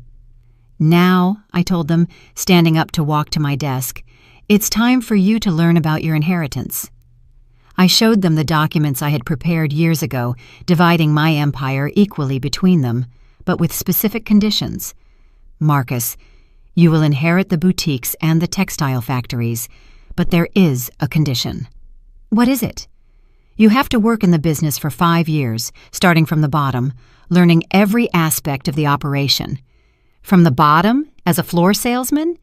Now, I told them, standing up to walk to my desk, it's time for you to learn about your inheritance. I showed them the documents I had prepared years ago, dividing my empire equally between them, but with specific conditions. Marcus, you will inherit the boutiques and the textile factories, but there is a condition. What is it? You have to work in the business for 5 years, starting from the bottom, learning every aspect of the operation. From the bottom, as a floor salesman?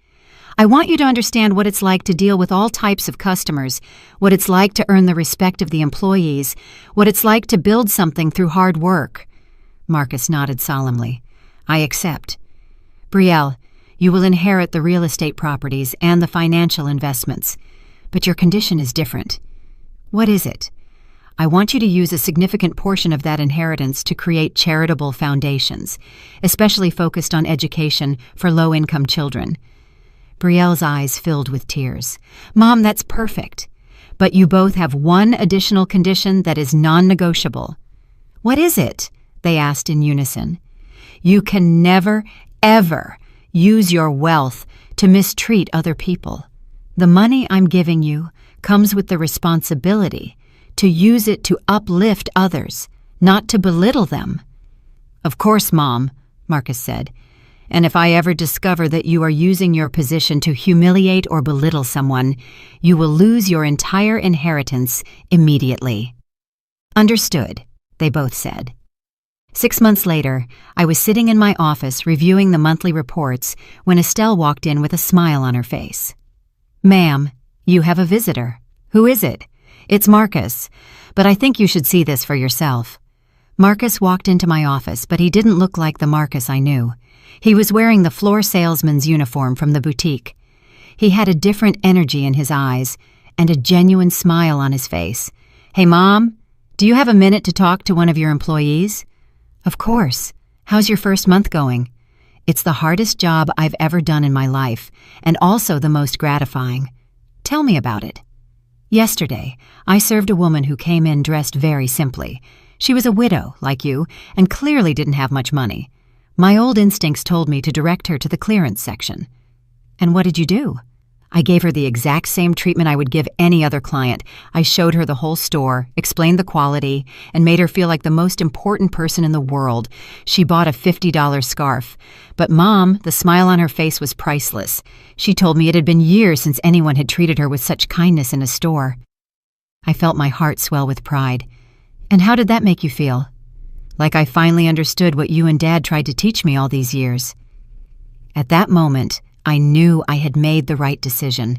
I want you to understand what it's like to deal with all types of customers, what it's like to earn the respect of the employees, what it's like to build something through hard work. Marcus nodded solemnly. I accept. Brielle, you will inherit the real estate properties and the financial investments, but your condition is different. What is it? I want you to use a significant portion of that inheritance to create charitable foundations, especially focused on education for low-income children. Brielle's eyes filled with tears. Mom, that's perfect. But you both have one additional condition that is non-negotiable. What is it? They asked in unison. You can never, ever use your wealth to mistreat other people. The money I'm giving you comes with the responsibility to use it to uplift others, not to belittle them. Of course, Mom, Marcus said. And if I ever discover that you are using your position to humiliate or belittle someone, you will lose your entire inheritance immediately. Understood, they both said. 6 months later, I was sitting in my office reviewing the monthly reports when Estelle walked in with a smile on her face. Ma'am, you have a visitor. Who is it? It's Marcus, but I think you should see this for yourself. Marcus walked into my office, but he didn't look like the Marcus I knew. He was wearing the floor salesman's uniform from the boutique. He had a different energy in his eyes and a genuine smile on his face. Hey, Mom, do you have a minute to talk to one of your employees? Of course. How's your first month going? It's the hardest job I've ever done in my life, and also the most gratifying. Tell me about it. Yesterday, I served a woman who came in dressed very simply. She was a widow, like you, and clearly didn't have much money. My old instincts told me to direct her to the clearance section. And what did you do? I gave her the exact same treatment I would give any other client. I showed her the whole store, explained the quality, and made her feel like the most important person in the world. She bought a $50 scarf. But Mom, the smile on her face was priceless. She told me it had been years since anyone had treated her with such kindness in a store. I felt my heart swell with pride. And how did that make you feel? Like I finally understood what you and Dad tried to teach me all these years. At that moment, I knew I had made the right decision.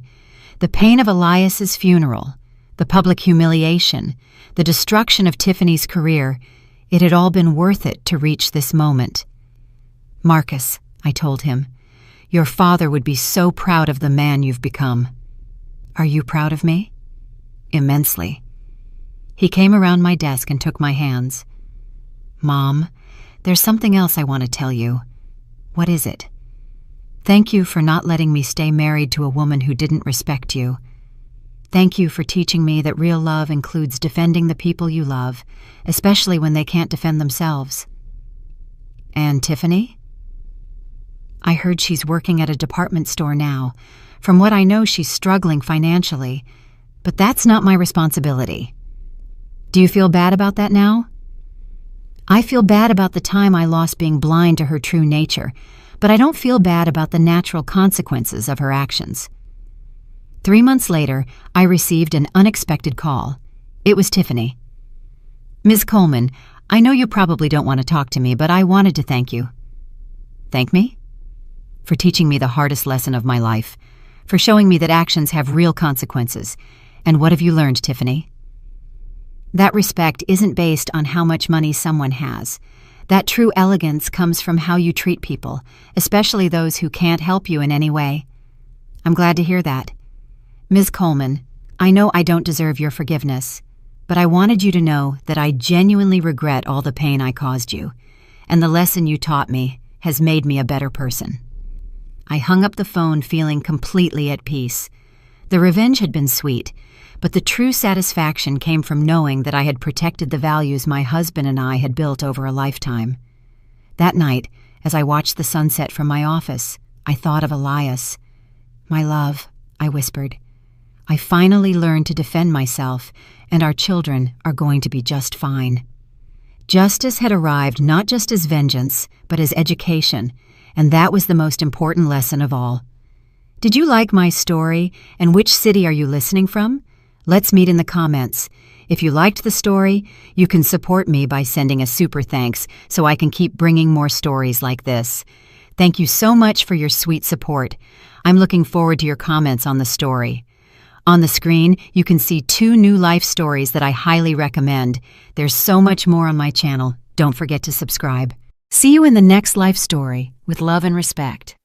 The pain of Elias's funeral, the public humiliation, the destruction of Tiffany's career, it had all been worth it to reach this moment. Marcus, I told him, your father would be so proud of the man you've become. Are you proud of me? Immensely. He came around my desk and took my hands. Mom, there's something else I want to tell you. What is it? Thank you for not letting me stay married to a woman who didn't respect you. Thank you for teaching me that real love includes defending the people you love, especially when they can't defend themselves. And Tiffany? I heard she's working at a department store now. From what I know, she's struggling financially, but that's not my responsibility. Do you feel bad about that now? I feel bad about the time I lost being blind to her true nature, but I don't feel bad about the natural consequences of her actions. 3 months later, I received an unexpected call. It was Tiffany. Ms. Coleman, I know you probably don't want to talk to me, but I wanted to thank you. Thank me? For teaching me the hardest lesson of my life, for showing me that actions have real consequences. And what have you learned, Tiffany? That respect isn't based on how much money someone has. That true elegance comes from how you treat people, especially those who can't help you in any way. I'm glad to hear that. Ms. Coleman, I know I don't deserve your forgiveness, but I wanted you to know that I genuinely regret all the pain I caused you, and the lesson you taught me has made me a better person. I hung up the phone feeling completely at peace. The revenge had been sweet, but the true satisfaction came from knowing that I had protected the values my husband and I had built over a lifetime. That night, as I watched the sunset from my office, I thought of Elias. My love, I whispered. I finally learned to defend myself, and our children are going to be just fine. Justice had arrived not just as vengeance, but as education, and that was the most important lesson of all. Did you like my story, and which city are you listening from? Let's meet in the comments. If you liked the story, you can support me by sending a super thanks so I can keep bringing more stories like this. Thank you so much for your sweet support. I'm looking forward to your comments on the story. On the screen, you can see 2 new life stories that I highly recommend. There's so much more on my channel. Don't forget to subscribe. See you in the next life story with love and respect.